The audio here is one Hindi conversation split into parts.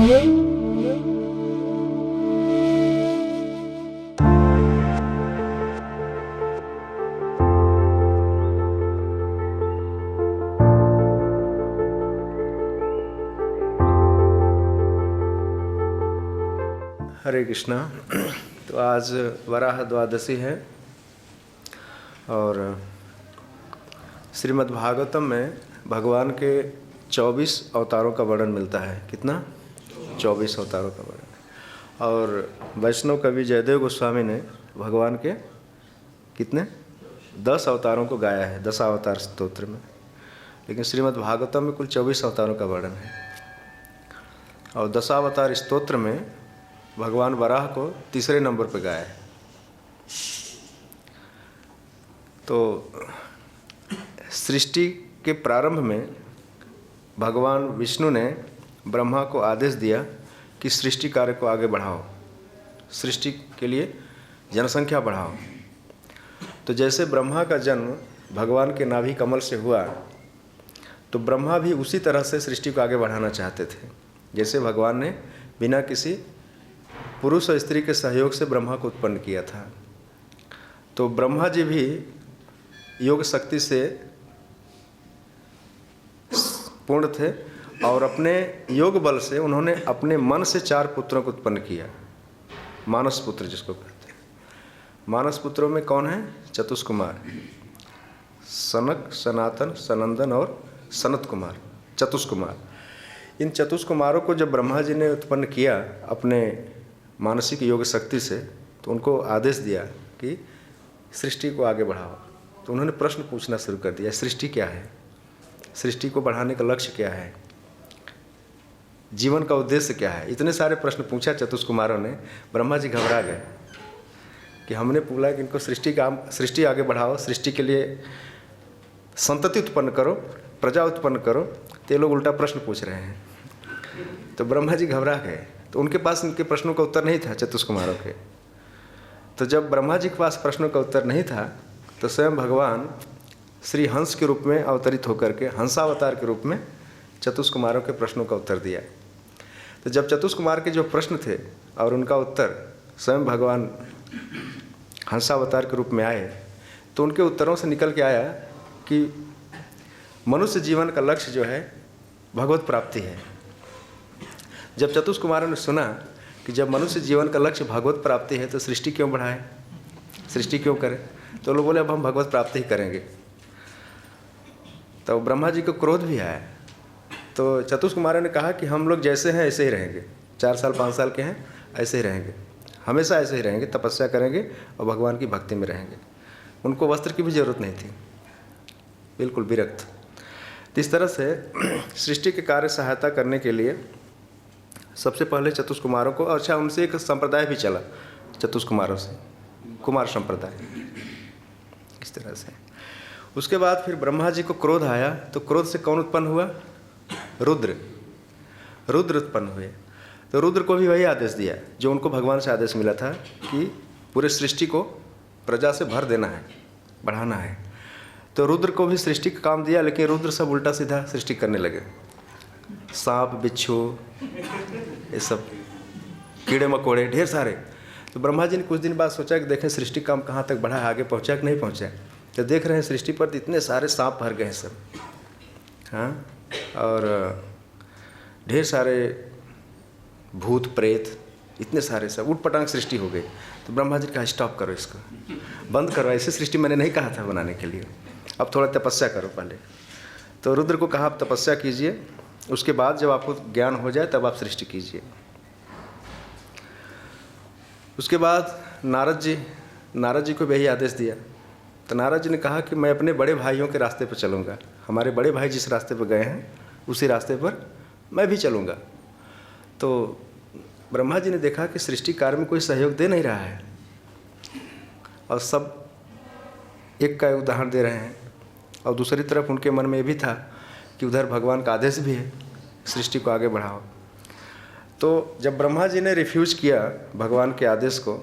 हरे कृष्णा। तो आज वराह द्वादशी है और श्रीमद् भागवतम में भगवान के 24 अवतारों का वर्णन मिलता है। कितना? 24 अवतारों का वर्णन। और वैष्णव कवि जयदेव गोस्वामी ने भगवान के कितने 10 अवतारों को गाया है 10 अवतार स्तोत्र में, लेकिन श्रीमद् भागवतम में कुल 24 अवतारों का वर्णन है। और 10 अवतार स्तोत्र में भगवान वराह को तीसरे नंबर पर गाया है। तो सृष्टि के प्रारंभ में भगवान विष्णु ने ब्रह्मा को आदेश दिया कि सृष्टि कार्य को आगे बढ़ाओ, सृष्टि के लिए जनसंख्या बढ़ाओ। तो जैसे ब्रह्मा का जन्म भगवान के नाभि कमल से हुआ, तो ब्रह्मा भी उसी तरह से सृष्टि को आगे बढ़ाना चाहते थे। जैसे भगवान ने बिना किसी पुरुष और स्त्री के सहयोग से ब्रह्मा को उत्पन्न किया था, तो ब्रह्मा जी भी योग शक्ति से पूर्ण थे और अपने योग बल से उन्होंने अपने मन से 4 पुत्रों को उत्पन्न किया। मानस पुत्र जिसको कहते हैं। मानस पुत्रों में कौन है? चतुष्कुमार, सनक, सनातन, सनंदन और सनत कुमार, चतुष्कुमार। इन चतुष्कुमारों को जब ब्रह्मा जी ने उत्पन्न किया अपने मानसिक योग शक्ति से, तो उनको आदेश दिया कि सृष्टि को आगे बढ़ाओ। तो उन्होंने प्रश्न पूछना शुरू कर दिया, सृष्टि क्या है, सृष्टि को बढ़ाने का लक्ष्य क्या है, जीवन का उद्देश्य क्या है। इतने सारे प्रश्न पूछा चतुष्कुमारों ने। ब्रह्मा जी घबरा गए कि हमने बोला कि इनको सृष्टि आगे बढ़ाओ, सृष्टि के लिए संतति उत्पन्न करो, प्रजा उत्पन्न करो, तो ये लोग उल्टा प्रश्न पूछ रहे हैं। तो ब्रह्मा जी घबरा गए। तो उनके पास इनके प्रश्नों का उत्तर नहीं था चतुष्कुमारों के। तो जब ब्रह्मा जी के पास प्रश्नों का उत्तर नहीं था, तो स्वयं भगवान श्री हंस के रूप में अवतरित होकर के हंसावतार के रूप में चतुष्कुमारों के प्रश्नों का उत्तर दिया। तो जब चतुष्कुमार के जो प्रश्न थे और उनका उत्तर स्वयं भगवान हंसावतार के रूप में आए, तो उनके उत्तरों से निकल के आया कि मनुष्य जीवन का लक्ष्य जो है भगवत प्राप्ति है। जब चतुष्कुमारों ने सुना कि जब मनुष्य जीवन का लक्ष्य भगवत प्राप्ति है, तो सृष्टि क्यों बढ़ाएं, सृष्टि क्यों करें? तो लोग बोले अब हम भगवत प्राप्ति ही करेंगे। तो ब्रह्मा जी को क्रोध भी आया। तो चतुष्कुमारों ने कहा कि हम लोग जैसे हैं ऐसे ही रहेंगे, 4 साल 5 साल के हैं ऐसे ही रहेंगे, हमेशा ऐसे ही रहेंगे, तपस्या करेंगे और भगवान की भक्ति में रहेंगे। उनको वस्त्र की भी जरूरत नहीं थी, बिल्कुल विरक्त। इस तरह से सृष्टि के कार्य सहायता करने के लिए सबसे पहले चतुष्कुमारों को, अच्छा उनसे एक संप्रदाय भी चला चतुष्कुमारों से, कुमार संप्रदाय, इस तरह से। उसके बाद फिर ब्रह्मा जी को क्रोध आया, तो क्रोध से कौन उत्पन्न हुआ? रुद्र उत्पन्न हुए। तो रुद्र को भी वही आदेश दिया जो उनको भगवान से आदेश मिला था कि पूरे सृष्टि को प्रजा से भर देना है, बढ़ाना है। तो रुद्र को भी सृष्टि का काम दिया, लेकिन रुद्र सब उल्टा सीधा सृष्टि करने लगे। सांप, बिच्छू, ये सब कीड़े मकोड़े ढेर सारे। तो ब्रह्मा जी ने कुछ दिन बाद सोचा कि देखें सृष्टि काम कहाँ तक बढ़ा है, आगे पहुँचा कि नहीं पहुँचा। तो देख रहे हैं सृष्टि पर इतने सारे सांप भर गए हैं सब, हाँ, और ढेर सारे भूत प्रेत, इतने सारे सब उटपटांग सृष्टि हो गई। तो ब्रह्मा जी कहा स्टॉप करो, इसको बंद करो, ऐसी सृष्टि मैंने नहीं कहा था बनाने के लिए, अब थोड़ा तपस्या करो पहले। तो रुद्र को कहा आप तपस्या कीजिए, उसके बाद जब आपको ज्ञान हो जाए तब आप सृष्टि कीजिए। उसके बाद नारद जी को भी यही आदेश दिया। तो नारद जी ने कहा कि मैं अपने बड़े भाइयों के रास्ते पर चलूँगा, हमारे बड़े भाई जिस रास्ते पर गए हैं उसी रास्ते पर मैं भी चलूँगा। तो ब्रह्मा जी ने देखा कि सृष्टि कार्य में कोई सहयोग दे नहीं रहा है और सब एक का उदाहरण दे रहे हैं, और दूसरी तरफ उनके मन में ये भी था कि उधर भगवान का आदेश भी है सृष्टि को आगे बढ़ाओ। तो जब ब्रह्मा जी ने रिफ्यूज़ किया भगवान के आदेश को,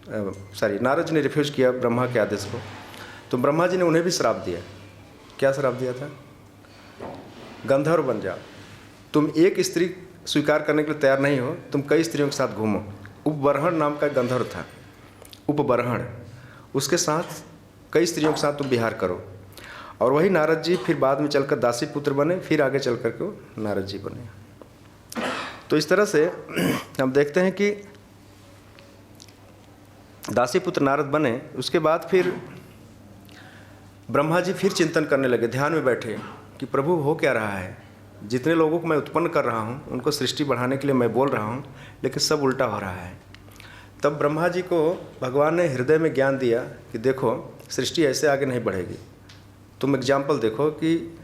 नारद जी ने रिफ्यूज़ किया ब्रह्मा के आदेश को, तो ब्रह्मा जी ने उन्हें भी श्राप दिया। क्या श्राप दिया था? गंधर्व बन जाओ, तुम एक स्त्री स्वीकार करने के लिए तैयार नहीं हो, तुम कई स्त्रियों के साथ घूमो। उपबरहण नाम का गंधर्व था, उपबरहण, उसके साथ कई स्त्रियों के साथ तुम विहार करो। और वही नारद जी फिर बाद में चलकर दासी पुत्र बने, फिर आगे चल कर के वो नारद जी बने। तो इस तरह से हम देखते हैं कि दासी पुत्र नारद बने। उसके बाद फिर ब्रह्मा जी फिर चिंतन करने लगे, ध्यान में बैठे कि प्रभु हो क्या रहा है, जितने लोगों को मैं उत्पन्न कर रहा हूँ, उनको सृष्टि बढ़ाने के लिए मैं बोल रहा हूँ, लेकिन सब उल्टा हो रहा है। तब ब्रह्मा जी को भगवान ने हृदय में ज्ञान दिया कि देखो सृष्टि ऐसे आगे नहीं बढ़ेगी। तुम एग्जाम्पल देखो कि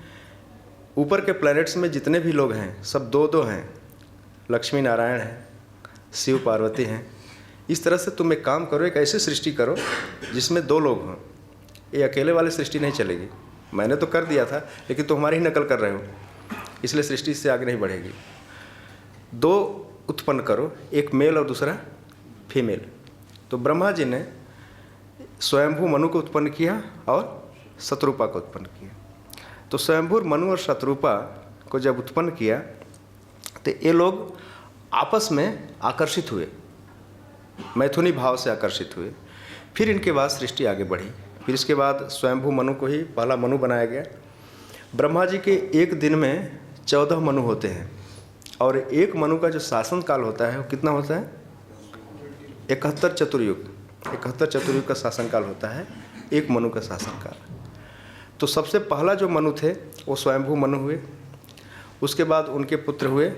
ऊपर के प्लैनेट्स में जितने भी लोग हैं सब दो दो हैं, लक्ष्मी नारायण हैं, शिव पार्वती हैं। इस तरह से तुम एक काम करो, एक ऐसी सृष्टि करो जिसमें दो लोग हों। ये अकेले वाली सृष्टि नहीं चलेगी। मैंने तो कर दिया था, लेकिन तुम हमारी ही नकल कर रहे हो, इसलिए सृष्टि इससे आगे नहीं बढ़ेगी। दो उत्पन्न करो, एक मेल और दूसरा फीमेल। तो ब्रह्मा जी ने स्वयंभू मनु को उत्पन्न किया और शत्रुपा को उत्पन्न किया। तो स्वयंभू मनु और शत्रुपा को जब उत्पन्न किया तो ये लोग आपस में आकर्षित हुए, मैथुनी भाव से आकर्षित हुए। फिर इनके बाद सृष्टि आगे बढ़ी। फिर इसके बाद स्वयंभू मनु को ही पहला मनु बनाया गया। ब्रह्मा जी के एक दिन में 14 मनु होते हैं और एक मनु का जो शासन काल होता है वो कितना होता है? 71 चतुर्युग। 71 चतुर्युग का शासनकाल होता है एक मनु का शासनकाल। तो सबसे पहला जो मनु थे वो स्वयंभू मनु हुए। उसके बाद उनके पुत्र हुए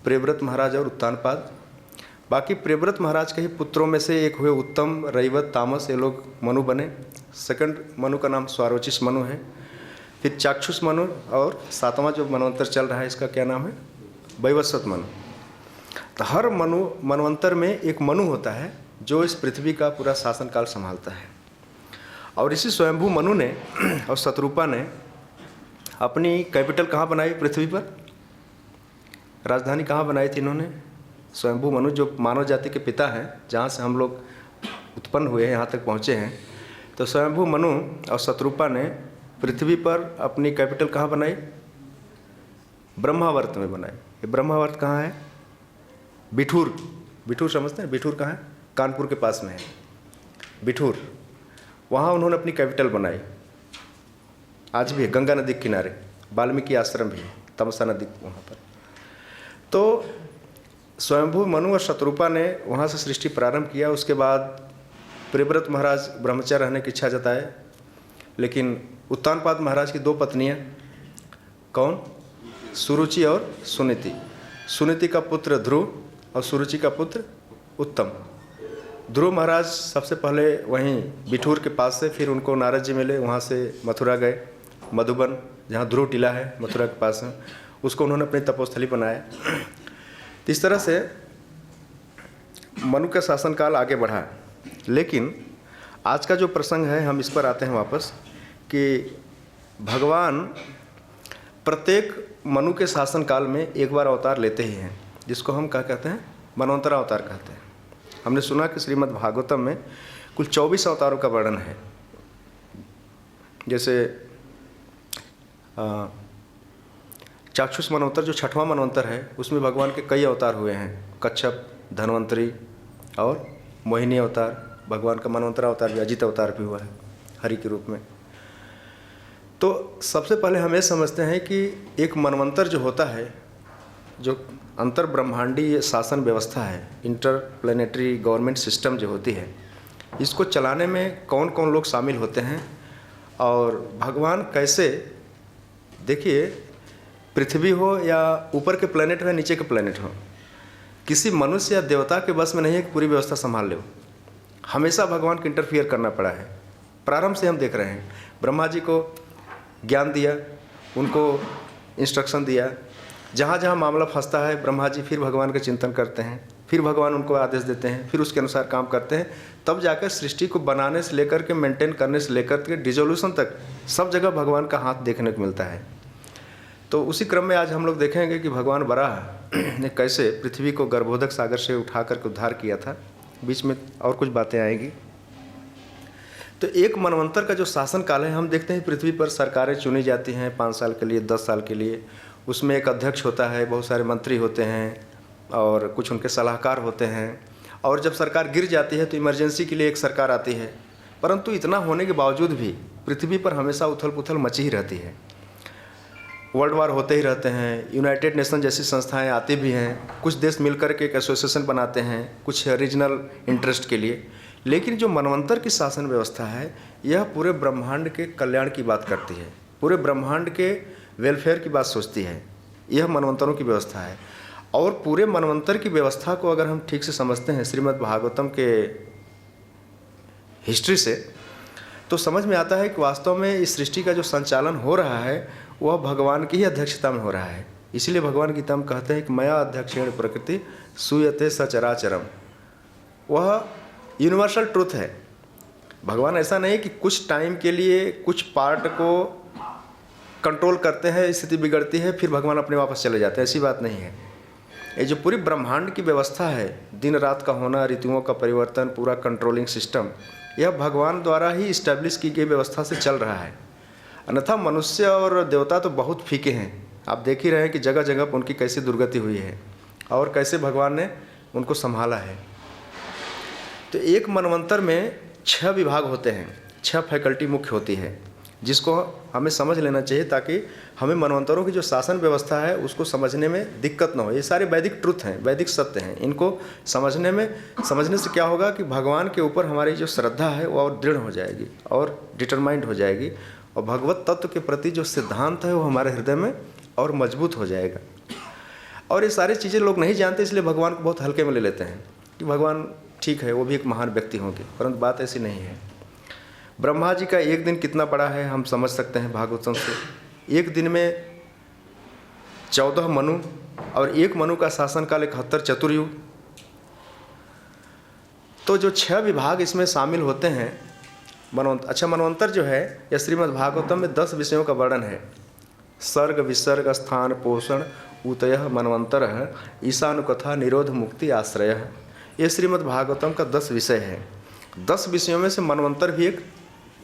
प्रियव्रत महाराज और उत्तानपाद। बाकी प्रियव्रत महाराज के ही पुत्रों में से एक हुए उत्तम, रैवत, तामस, ये लोग मनु बने। सेकंड मनु का नाम स्वारोचिष मनु है। फिर चाक्षुष मनु और सातवां जो मनवंतर चल रहा है इसका क्या नाम है? वैवस्वत मनु। तो हर मनवंतर में एक मनु होता है जो इस पृथ्वी का पूरा शासनकाल संभालता है। और इसी स्वयंभू मनु ने और शत्रुपा ने अपनी कैपिटल कहाँ बनाई पृथ्वी पर? राजधानी कहाँ बनाई थी इन्होंने? स्वयंभू मनु जो मानव जाति के पिता हैं, जहाँ से हम लोग उत्पन्न हुए हैं, यहाँ तक पहुँचे हैं। तो स्वयंभू मनु और शत्रुपा ने पृथ्वी पर अपनी कैपिटल कहाँ बनाई? ब्रह्मावर्त में बनाई। ये ब्रह्मावर्त कहाँ है? बिठूर। बिठूर समझते हैं? बिठूर कहाँ है? कानपुर के पास में है बिठूर। वहाँ उन्होंने अपनी कैपिटल बनाई। आज भी है, गंगा नदी के किनारे। वाल्मीकि आश्रम भी है, तमसा नदी वहाँ पर। तो स्वयंभू मनु और शत्रुपा ने वहाँ से सृष्टि प्रारंभ किया। उसके बाद प्रियव्रत महाराज ब्रह्मचार्य रहने की इच्छा जताए, लेकिन उत्तानपाद महाराज की दो पत्नियाँ, कौन? सुरुचि और सुनीति। सुनीति का पुत्र ध्रुव और सुरुचि का पुत्र उत्तम। ध्रुव महाराज सबसे पहले वहीं बिठूर के पास से, फिर उनको नारद जी मिले, वहाँ से मथुरा गए, मधुबन जहाँ ध्रुव टीला है मथुरा के पास में, उसको उन्होंने अपनी तपोस्थली बनाया। इस तरह से मनु का शासनकाल आगे बढ़ा। लेकिन आज का जो प्रसंग है हम इस पर आते हैं वापस कि भगवान प्रत्येक मनु के शासनकाल में एक बार अवतार लेते ही हैं, जिसको हम क्या कहते हैं? मनवंतर अवतार कहते हैं। हमने सुना कि श्रीमद् भागवतम में कुल 24 अवतारों का वर्णन है। जैसे चाक्षुष मनवंतर जो 6वां मनवंतर है उसमें भगवान के कई अवतार हुए हैं। कच्छप, धन्वंतरी और मोहिनी अवतार। भगवान का मनवंतर अवतार भी, अजित अवतार भी हुआ है हरि के रूप में। तो सबसे पहले हम ये समझते हैं कि एक मनवंतर जो होता है, जो अंतर ब्रह्मांडीय शासन व्यवस्था है, इंटर प्लेनेटरी गवर्नमेंट सिस्टम जो होती है, इसको चलाने में कौन कौन लोग शामिल होते हैं और भगवान कैसे, देखिए पृथ्वी हो या ऊपर के प्लेनेट हो या नीचे के प्लेनेट हो, किसी मनुष्य या देवता के बस में नहीं है कि पूरी व्यवस्था संभाल ले। हमेशा भगवान को इंटरफियर करना पड़ा है। प्रारंभ से हम देख रहे हैं, ब्रह्मा जी को ज्ञान दिया, उनको इंस्ट्रक्शन दिया, जहाँ जहाँ मामला फंसता है ब्रह्मा जी फिर भगवान का चिंतन करते हैं, फिर भगवान उनको आदेश देते हैं, फिर उसके अनुसार काम करते हैं। तब जाकर सृष्टि को बनाने से लेकर के मेंटेन करने से लेकर के डिसोल्यूशन तक सब जगह भगवान का हाथ देखने को मिलता है। तो उसी क्रम में आज हम लोग देखेंगे कि भगवान वराह ने कैसे पृथ्वी को गर्भोदक सागर से उठा करके उद्धार किया था। बीच में और कुछ बातें आएंगी। तो एक मनवंतर का जो शासन काल है, हम देखते हैं पृथ्वी पर सरकारें चुनी जाती हैं 5 साल के लिए, 10 साल के लिए। उसमें एक अध्यक्ष होता है, बहुत सारे मंत्री होते हैं और कुछ उनके सलाहकार होते हैं, और जब सरकार गिर जाती है तो इमरजेंसी के लिए एक सरकार आती है। परंतु इतना होने के बावजूद भी पृथ्वी पर हमेशा उथल पुथल मची ही रहती है। वर्ल्ड वार होते ही रहते हैं, यूनाइटेड नेशन जैसी संस्थाएं आती भी हैं, कुछ देश मिलकर के एक एसोसिएशन बनाते हैं कुछ रीजनल इंटरेस्ट के लिए। लेकिन जो मनवंतर की शासन व्यवस्था है यह पूरे ब्रह्मांड के कल्याण की बात करती है, पूरे ब्रह्मांड के वेलफेयर की बात सोचती है। यह मनवंतरों की व्यवस्था है। और पूरे मनवंतर की व्यवस्था को अगर हम ठीक से समझते हैं श्रीमद् भागवतम के हिस्ट्री से, तो समझ में आता है कि वास्तव में इस सृष्टि का जो संचालन हो रहा है वह भगवान की ही अध्यक्षता में हो रहा है। इसीलिए भगवान गीता में कहते हैं कि मया अध्यक्षेण प्रकृति सूयते सचराचरम। वह यूनिवर्सल ट्रुथ है। भगवान ऐसा नहीं कि कुछ टाइम के लिए कुछ पार्ट को कंट्रोल करते हैं, स्थिति बिगड़ती है, फिर भगवान अपने वापस चले जाते हैं, ऐसी बात नहीं है। ये जो पूरी ब्रह्मांड की व्यवस्था है, दिन रात का होना, ऋतुओं का परिवर्तन, पूरा कंट्रोलिंग सिस्टम, यह भगवान द्वारा ही इस्टेब्लिश की गई व्यवस्था से चल रहा है। अन्यथा मनुष्य और देवता तो बहुत फीके हैं। आप देख ही रहे हैं कि जगह जगह पर उनकी कैसी दुर्गति हुई है और कैसे भगवान ने उनको संभाला है। तो एक मनवंतर में 6 विभाग होते हैं, 6 फैकल्टी मुख्य होती है, जिसको हमें समझ लेना चाहिए ताकि हमें मनवंतरों की जो शासन व्यवस्था है उसको समझने में दिक्कत ना हो। ये सारे वैदिक ट्रुथ हैं, वैदिक सत्य हैं। इनको समझने से क्या होगा कि भगवान के ऊपर हमारी जो श्रद्धा है वो और दृढ़ हो जाएगी और डिटरमाइंड हो जाएगी, और भगवत तत्व के प्रति जो सिद्धांत है वो हमारे हृदय में और मजबूत हो जाएगा। और ये सारी चीज़ें लोग नहीं जानते, इसलिए भगवान को बहुत हल्के में ले लेते हैं कि भगवान ठीक है, वो भी एक महान व्यक्ति होंगे, परंतु बात ऐसी नहीं है। ब्रह्मा जी का एक दिन कितना बड़ा है हम समझ सकते हैं भागवतम से। एक दिन में 14 मनु, और एक मनु का शासनकाल 71 चतुर्युग। तो जो 6 विभाग इसमें शामिल होते हैं मनवंतर जो है यह श्रीमद् भागवतम में 10 विषयों का वर्णन है। सर्ग विसर्ग स्थान पोषण उतयः मनवंतर ईशानुकथा निरोध मुक्ति आश्रय। ये श्रीमद् भागवतम का 10 विषय है। 10 विषयों में से मनवंतर भी एक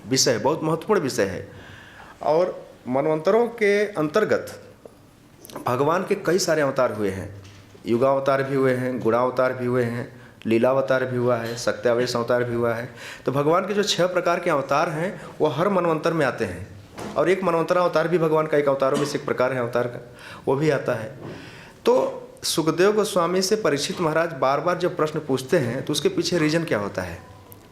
विषय है, बहुत महत्वपूर्ण विषय है। और मनवंतरों के अंतर्गत भगवान के कई सारे अवतार हुए हैं। युगावतार भी हुए हैं, गुणावतार भी हुए हैं, लीलावतार भी हुआ है, सत्यावेश अवतार भी हुआ है। तो भगवान के जो 6 प्रकार के अवतार हैं वो हर मनवंतर में आते हैं। और एक मनवंतर अवतार भी भगवान का एक अवतारों में से एक प्रकार है अवतार का, वो भी आता है। तो सुखदेव गोस्वामी से परीक्षित महाराज बार बार जब प्रश्न पूछते हैं तो उसके पीछे रीजन क्या होता है?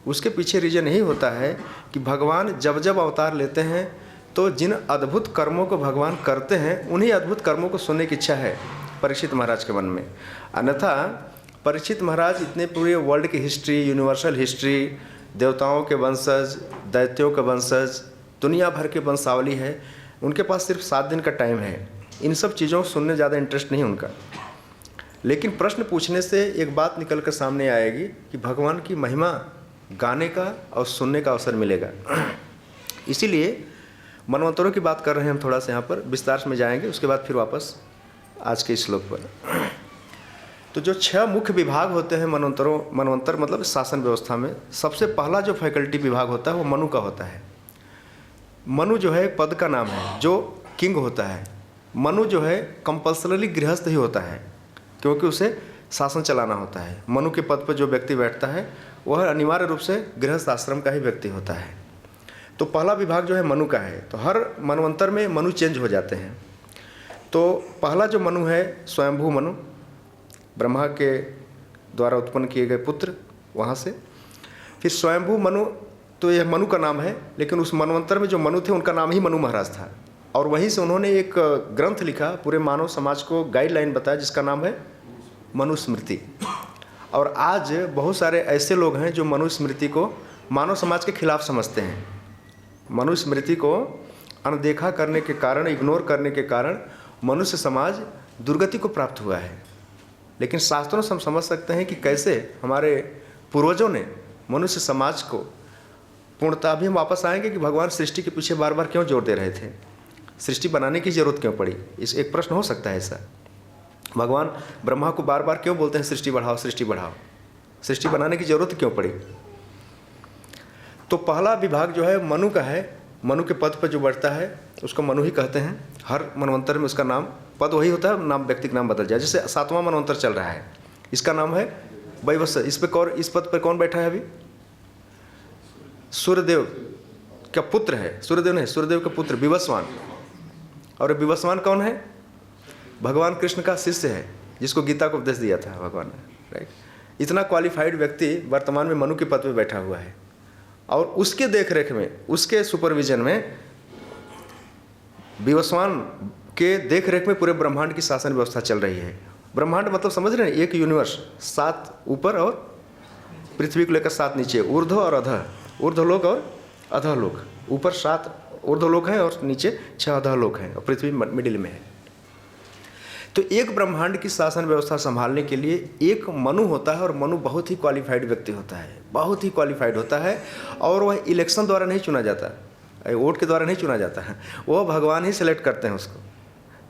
उसके पीछे रीजन यही होता है कि भगवान जब जब अवतार लेते हैं तो जिन अद्भुत कर्मों को भगवान करते हैं उन्हीं अद्भुत कर्मों को सुनने की इच्छा है परीक्षित महाराज के मन में। अन्यथा परीक्षित महाराज इतने पूरे वर्ल्ड की हिस्ट्री, यूनिवर्सल हिस्ट्री, देवताओं के वंशज, दैत्यों के वंशज, दुनिया भर के वंशावली है, उनके पास सिर्फ 7 दिन का टाइम है। इन सब चीज़ों को सुनने ज़्यादा इंटरेस्ट नहीं उनका। लेकिन प्रश्न पूछने से एक बात निकल कर सामने आएगी कि भगवान की महिमा गाने का और सुनने का अवसर मिलेगा। इसीलिए मनवंतरों की बात कर रहे हैं हम, थोड़ा सा यहाँ पर विस्तार में जाएंगे, उसके बाद फिर वापस आज के श्लोक पर। तो जो 6 मुख्य विभाग होते हैं मनवंतर मतलब शासन व्यवस्था में, सबसे पहला जो फैकल्टी विभाग होता है वो मनु का होता है। मनु जो है पद का नाम है, जो किंग होता है। मनु जो है कंपल्सरली गृहस्थ ही होता है, क्योंकि उसे शासन चलाना होता है। मनु के पद पर जो व्यक्ति बैठता है वह अनिवार्य रूप से गृहस्थ आश्रम का ही व्यक्ति होता है। तो पहला विभाग जो है मनु का है। तो हर मनवंतर में मनु चेंज हो जाते हैं। तो पहला जो मनु है स्वयंभू मनु, ब्रह्मा के द्वारा उत्पन्न किए गए पुत्र, वहाँ से फिर स्वयंभू मनु, तो यह मनु का नाम है। लेकिन उस मनवंतर में जो मनु थे उनका नाम ही मनु महाराज था, और वहीं से उन्होंने एक ग्रंथ लिखा, पूरे मानव समाज को गाइडलाइन बताया, जिसका नाम है मनुस्मृति। और आज बहुत सारे ऐसे लोग हैं जो मनुस्मृति को मानव समाज के खिलाफ समझते हैं। मनुस्मृति को अनदेखा करने के कारण, इग्नोर करने के कारण मनुष्य समाज दुर्गति को प्राप्त हुआ है। लेकिन शास्त्रों से हम समझ सकते हैं कि कैसे हमारे पूर्वजों ने मनुष्य समाज को पूर्णतः, अभी हम वापस आएंगे कि भगवान सृष्टि के पीछे बार बार क्यों जोर दे रहे थे, सृष्टि बनाने की जरूरत क्यों पड़ी, इस एक प्रश्न हो सकता है ऐसा। भगवान ब्रह्मा को बार बार क्यों बोलते हैं सृष्टि बढ़ाओ, सृष्टि बढ़ाओ, सृष्टि बनाने की जरूरत क्यों पड़ी? तो पहला विभाग जो है मनु का है। मनु के पद पर जो बैठता है उसको मनु ही कहते हैं। हर मनवंतर में उसका नाम पद वही होता है, नाम व्यक्ति का नाम बदल जाए। जैसे 7वां मनवंतर चल रहा है, इसका नाम है वैवस्वत। इस पद पर कौन बैठा है अभी? सूर्यदेव का पुत्र है, सूर्यदेव नहीं, सूर्यदेव का पुत्र विवस्वान। और विवस्वान कौन है? भगवान कृष्ण का शिष्य है, जिसको गीता को उपदेश दिया था भगवान ने, राइट। इतना क्वालिफाइड व्यक्ति वर्तमान में मनु के पद पे बैठा हुआ है, और उसके देखरेख में, उसके सुपरविजन में, विवस्वान के देखरेख में पूरे ब्रह्मांड की शासन व्यवस्था चल रही है। ब्रह्मांड मतलब समझ रहे हैं, एक यूनिवर्स, 7 ऊपर और पृथ्वी को लेकर 7 नीचे, ऊर्ध्व और अधः, ऊर्ध्वलोक और अधोलोक। ऊपर 7 ऊर्ध्वलोक हैं और नीचे 6 अधोलोक हैं, और पृथ्वी मिडिल में है। तो एक ब्रह्मांड की शासन व्यवस्था संभालने के लिए एक मनु होता है, और मनु बहुत ही क्वालिफाइड व्यक्ति होता है, बहुत ही क्वालिफाइड होता है। और वह इलेक्शन द्वारा नहीं चुना जाता, वोट के द्वारा नहीं चुना जाता है, वह भगवान ही सिलेक्ट करते हैं उसको।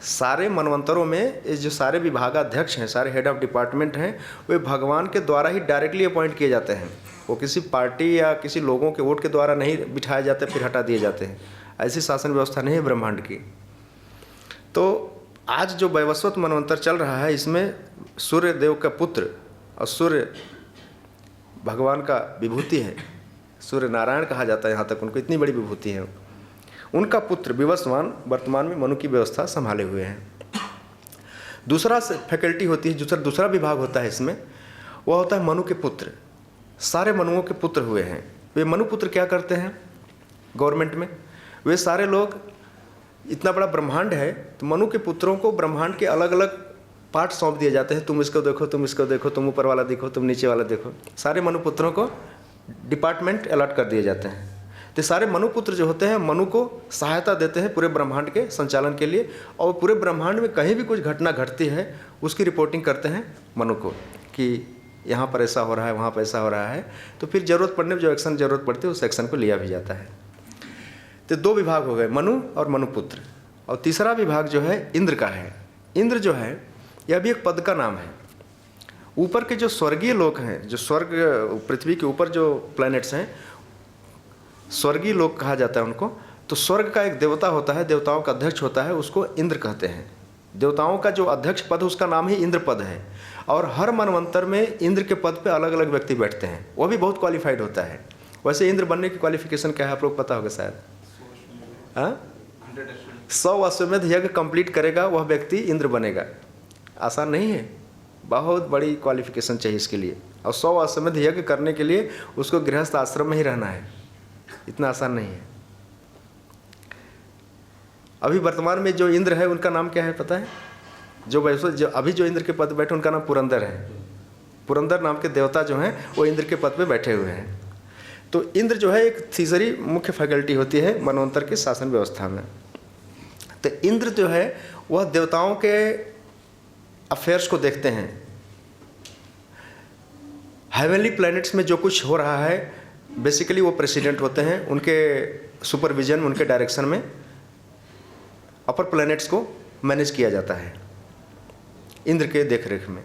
सारे मनवंतरों में जो सारे विभागाध्यक्ष हैं, सारे हेड ऑफ डिपार्टमेंट हैं, वे भगवान के द्वारा ही डायरेक्टली अपॉइंट किए जाते हैं। वो किसी पार्टी या किसी लोगों के वोट के द्वारा नहीं बिठाए जाते फिर हटा दिए जाते हैं। ऐसी शासन व्यवस्था नहीं है ब्रह्मांड की। तो आज जो वैवस्वत मनवंतर चल रहा है, इसमें सूर्य देव का पुत्र, और सूर्य भगवान का विभूति है, सूर्य नारायण कहा जाता है यहाँ तक, उनको इतनी बड़ी विभूति है। उनका पुत्र विवस्वान वर्तमान में मनु की व्यवस्था संभाले हुए हैं। दूसरा फैकल्टी होती है, दूसरा विभाग होता है इसमें, वह होता है मनु के पुत्र। सारे मनुओं के पुत्र हुए हैं। वे मनु पुत्र क्या करते हैं गवर्नमेंट में? वे सारे लोग, इतना बड़ा ब्रह्मांड है तो मनु के पुत्रों को ब्रह्मांड के अलग अलग पार्ट सौंप दिए जाते हैं। तुम इसको देखो, तुम इसको देखो, तुम ऊपर वाला देखो, तुम नीचे वाला देखो। सारे मनु पुत्रों को डिपार्टमेंट अलॉट कर दिए जाते हैं। तो सारे मनु पुत्र जो होते हैं, मनु को सहायता देते हैं पूरे ब्रह्मांड के संचालन के लिए, और पूरे ब्रह्मांड में कहीं भी कुछ घटना घटती है उसकी रिपोर्टिंग करते हैं मनु को, कि यहाँ पर ऐसा हो रहा है, वहाँ पर ऐसा हो रहा है। तो फिर ज़रूरत पड़ने पर जो एक्शन ज़रूरत पड़ती है उस एक्शन को लिया भी जाता है। तो 2 विभाग हो गए, मनु और मनुपुत्र। और तीसरा विभाग जो है इंद्र का है। इंद्र जो है यह भी एक पद का नाम है। ऊपर के जो स्वर्गीय लोक हैं, जो स्वर्ग पृथ्वी के ऊपर जो प्लैनेट्स हैं, स्वर्गीय लोक कहा जाता है उनको। तो स्वर्ग का एक देवता होता है, देवताओं का अध्यक्ष होता है, उसको इंद्र कहते हैं। देवताओं का जो अध्यक्ष पद है उसका नाम ही इंद्र पद है। और हर मनवंतर में इंद्र के पद पे अलग अलग व्यक्ति बैठते हैं, वो भी बहुत क्वालिफाइड होता है। वैसे इंद्र बनने की क्वालिफिकेशन क्या है आप लोग पता होगा शायद? 100 अश्वमेध यज्ञ कंप्लीट करेगा वह व्यक्ति इंद्र बनेगा। आसान नहीं है, बहुत बड़ी क्वालिफिकेशन चाहिए इसके लिए। और 100 अश्वमेध यज्ञ करने के लिए उसको गृहस्थ आश्रम में ही रहना है, इतना आसान नहीं है। अभी वर्तमान में जो इंद्र है उनका नाम क्या है पता है? जो अभी जो इंद्र के पद पे बैठे उनका नाम पुरंदर है। पुरंदर नाम के देवता जो हैं वो इंद्र के पद पे बैठे हुए हैं। तो इंद्र जो है एक तीसरी मुख्य फैकल्टी होती है मनवंतर की शासन व्यवस्था में। तो इंद्र जो है वह देवताओं के अफेयर्स को देखते हैं। हेवनली प्लैनेट्स में जो कुछ हो रहा है बेसिकली वो प्रेसिडेंट होते हैं, उनके सुपरविजन में, उनके डायरेक्शन में अपर प्लैनेट्स को मैनेज किया जाता है इंद्र के देखरेख में।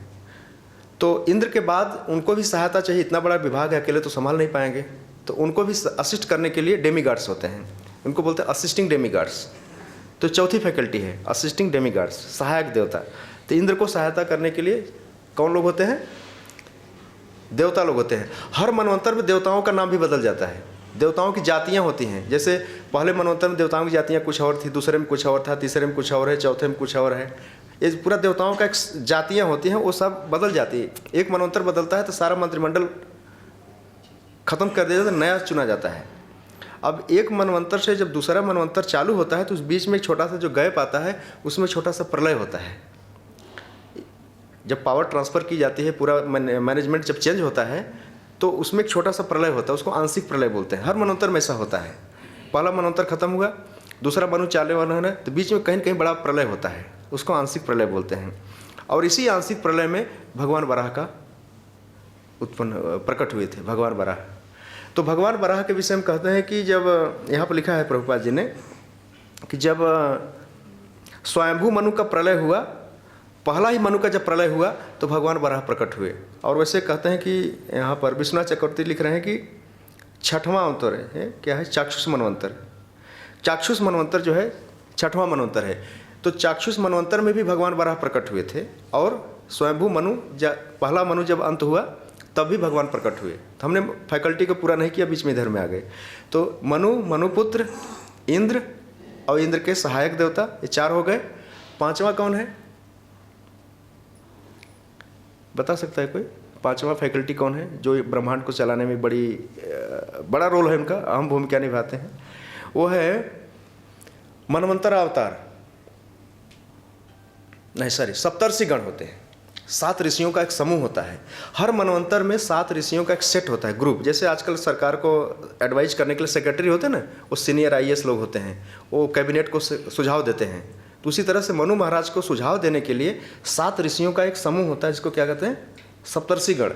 तो इंद्र के बाद उनको भी सहायता चाहिए, इतना बड़ा विभाग है, अकेले तो संभाल नहीं पाएंगे। तो उनको भी असिस्ट करने के लिए डेमीगार्ड्स होते हैं, उनको बोलते हैं असिस्टिंग डेमीगार्ड्स। तो चौथी फैकल्टी है असिस्टिंग डेमीगार्ड्स, सहायक देवता। तो इंद्र को सहायता करने के लिए कौन लोग होते हैं? देवता लोग होते हैं। हर मनवंतर में देवताओं का नाम भी बदल जाता है, देवताओं की जातियाँ होती हैं। जैसे पहले मनवंतर में देवताओं की जातियाँ कुछ और थी, दूसरे में कुछ और था, तीसरे में कुछ और है, चौथे में कुछ और है। ये पूरा देवताओं का एक जातियाँ होती हैं, वो सब बदल जाती है। एक मनवंतर बदलता है तो सारा मंत्रिमंडल खत्म कर दिया जाता है, नया चुना जाता है। अब एक मनवंतर से जब दूसरा मनवंतर चालू होता है तो उस बीच में एक छोटा सा जो गैप आता है, उसमें छोटा सा प्रलय होता है। जब पावर ट्रांसफ़र की जाती है, पूरा मैनेजमेंट जब चेंज होता है तो उसमें एक छोटा सा प्रलय होता है, उसको आंशिक प्रलय बोलते हैं। हर मनवंतर में ऐसा होता है। पहला मनवंतर खत्म हुआ, दूसरा मनु चालू वाला है, तो बीच में कहीं न कहीं बड़ा प्रलय होता है, उसको आंशिक प्रलय बोलते हैं। और इसी आंशिक प्रलय में भगवान वराह का प्रकट हुए थे, भगवान वराह। तो भगवान वराह के विषय में कहते हैं कि जब यहाँ पर लिखा है प्रभुपाद जी ने कि जब स्वयंभू मनु का प्रलय हुआ, पहला ही मनु का जब प्रलय हुआ तो भगवान वराह प्रकट हुए। और वैसे कहते हैं कि यहाँ पर विश्वनाथ चक्रवर्ती लिख रहे हैं कि 6वां अवतार है, क्या है? चाक्षुष मनवंतर। चाक्षुष मनवंतर जो है 6वां मनवंतर है। तो चाक्षुष मनवंतर में भी भगवान वराह प्रकट हुए थे, और स्वयंभू मनु पहला मनु जब अंत हुआ तब भी भगवान प्रकट हुए। तो हमने फैकल्टी को पूरा नहीं किया, बीच में इधर में आ गए। तो मनुपुत्र, इंद्र और इंद्र के सहायक देवता, ये 4 हो गए। 5वां कौन है, बता सकता है कोई? 5वां फैकल्टी कौन है जो ब्रह्मांड को चलाने में बड़ा रोल है, उनका अहम भूमिका निभाते हैं? वो है मनवंतर अवतार, नहीं सॉरी, सप्तर्षि गण होते हैं। 7 ऋषियों का एक समूह होता है। हर मनवंतर में 7 ऋषियों का एक सेट होता है, ग्रुप। जैसे आजकल सरकार को एडवाइज करने के लिए सेक्रेटरी होते हैं ना, वो सीनियर IAS लोग होते हैं, वो कैबिनेट को सुझाव देते हैं। तो उसी तरह से मनु महाराज को सुझाव देने के लिए 7 ऋषियों का एक समूह होता है, जिसको क्या कहते हैं? सप्तर्षि गण।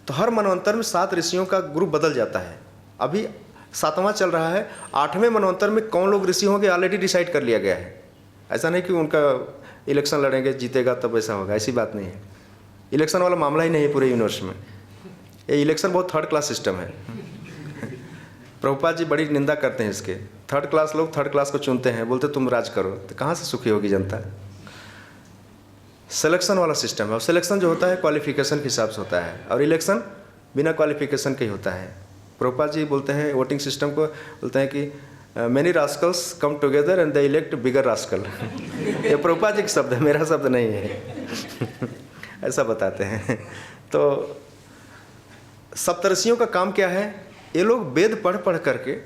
तो हर मनवंतर में 7 ऋषियों का ग्रुप बदल जाता है। अभी 7वां चल रहा है। 8वें मनवंतर में कौन लोग ऋषि होंगे ऑलरेडी डिसाइड कर लिया गया है। ऐसा नहीं कि उनका इलेक्शन लड़ेंगे जीतेगा तब ऐसा होगा, ऐसी बात नहीं है। इलेक्शन वाला मामला ही नहीं है पूरे यूनिवर्स में। ये इलेक्शन बहुत थर्ड क्लास सिस्टम है। प्रभुपाद जी बड़ी निंदा करते हैं इसके। थर्ड क्लास लोग थर्ड क्लास को चुनते हैं, बोलते तुम राज करो, तो कहाँ से सुखी होगी जनता? सिलेक्शन वाला सिस्टम है, और सिलेक्शन जो होता है क्वालिफिकेशन के हिसाब से होता है, और इलेक्शन बिना क्वालिफिकेशन के ही होता है। प्रभुपाद जी बोलते हैं वोटिंग सिस्टम को, बोलते हैं कि many Rascals come together and they elect bigger rascal. ये प्रभुपाद जी का शब्द है, मेरा शब्द नहीं है। ऐसा बताते हैं। तो सप्तर्षियों का काम क्या है? ये लोग वेद पढ़ करके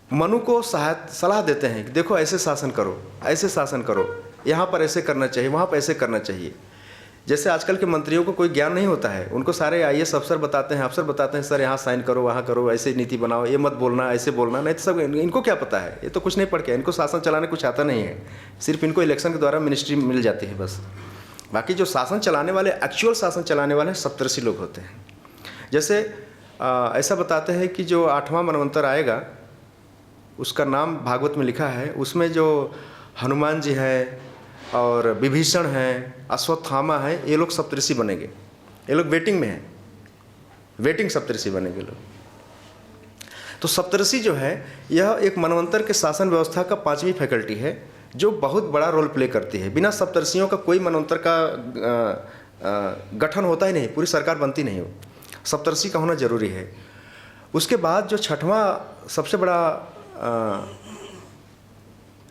मनु को सलाह देते हैं कि देखो ऐसे शासन करो, ऐसे शासन करो, यहाँ पर ऐसे करना चाहिए, वहाँ पर ऐसे करना चाहिए। जैसे आजकल के मंत्रियों को कोई ज्ञान नहीं होता है, उनको सारे IAS अफसर बताते हैं सर यहाँ साइन करो, वहाँ करो, ऐसे नीति बनाओ, ये मत बोलना, ऐसे बोलना। नहीं तो सब इनको क्या पता है? ये तो कुछ नहीं पढ़ के, इनको शासन चलाने कुछ आता नहीं है। सिर्फ इनको इलेक्शन के द्वारा मिनिस्ट्री मिल जाती है बस। बाकी जो शासन चलाने वाले, एक्चुअल शासन चलाने वाले सप्तर्षि लोग होते हैं। जैसे ऐसा बताते हैं कि जो 8वां मनवंतर आएगा उसका नाम भागवत में लिखा है, उसमें जो हनुमान जी हैं और विभीषण हैं, अश्वत्थामा है, ये लोग सप्तर्षि बनेंगे। ये लोग वेटिंग में हैं, वेटिंग सप्तर्षि बनेंगे लोग। तो सप्तर्षि जो है यह एक मनवंतर के शासन व्यवस्था का 5वीं फैकल्टी है, जो बहुत बड़ा रोल प्ले करती है। बिना सप्तर्षियों का कोई मनवंतर का गठन होता ही नहीं, पूरी सरकार बनती नहीं हो। सप्तर्षि का होना जरूरी है। उसके बाद जो 6वां सबसे बड़ा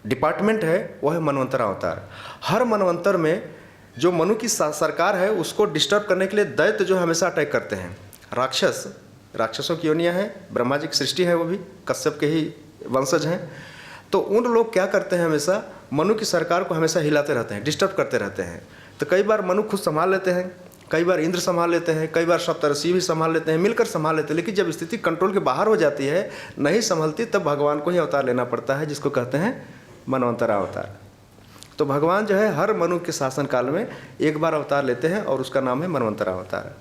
डिपार्टमेंट है वो है मनवंतर अवतार। हर मनवंतर में जो मनु की सरकार है उसको डिस्टर्ब करने के लिए दैत्य जो हमेशा अटैक करते हैं। राक्षसों की योनियाँ हैं, ब्रह्मा जी की सृष्टि है, वो भी कश्यप के ही वंशज हैं। तो उन लोग क्या करते हैं, हमेशा मनु की सरकार को हमेशा हिलाते रहते हैं, डिस्टर्ब करते रहते हैं। तो कई बार मनु खुद संभाल लेते हैं, कई बार इंद्र संभाल लेते हैं, कई बार सप्तर्षि भी संभाल लेते हैं, मिलकर संभाल लेते हैं। लेकिन जब स्थिति कंट्रोल के बाहर हो जाती है, नहीं संभलती, तब भगवान को ही अवतार लेना पड़ता है, जिसको कहते हैं मनवंतर अवतार। तो भगवान जो है हर मनु के शासन काल में एक बार अवतार लेते हैं, और उसका नाम है मनवंतर अवतार।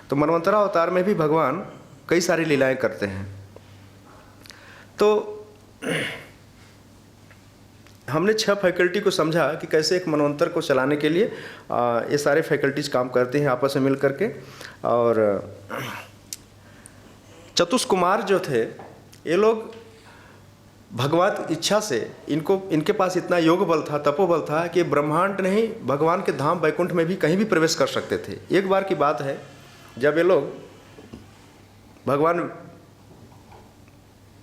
तो मनवंतर अवतार में भी भगवान कई सारी लीलाएं करते हैं। तो हमने 6 फैकल्टी को समझा कि कैसे एक मनवंतर को चलाने के लिए ये सारे फैकल्टीज काम करते हैं आपस में मिल करके। और चतुष्कुमार जो थे, ये लोग भगवत इच्छा से, इनके पास इतना योग बल था, तपोबल था कि ब्रह्मांड नहीं, भगवान के धाम वैकुंठ में भी कहीं भी प्रवेश कर सकते थे। एक बार की बात है, जब ये लोग भगवान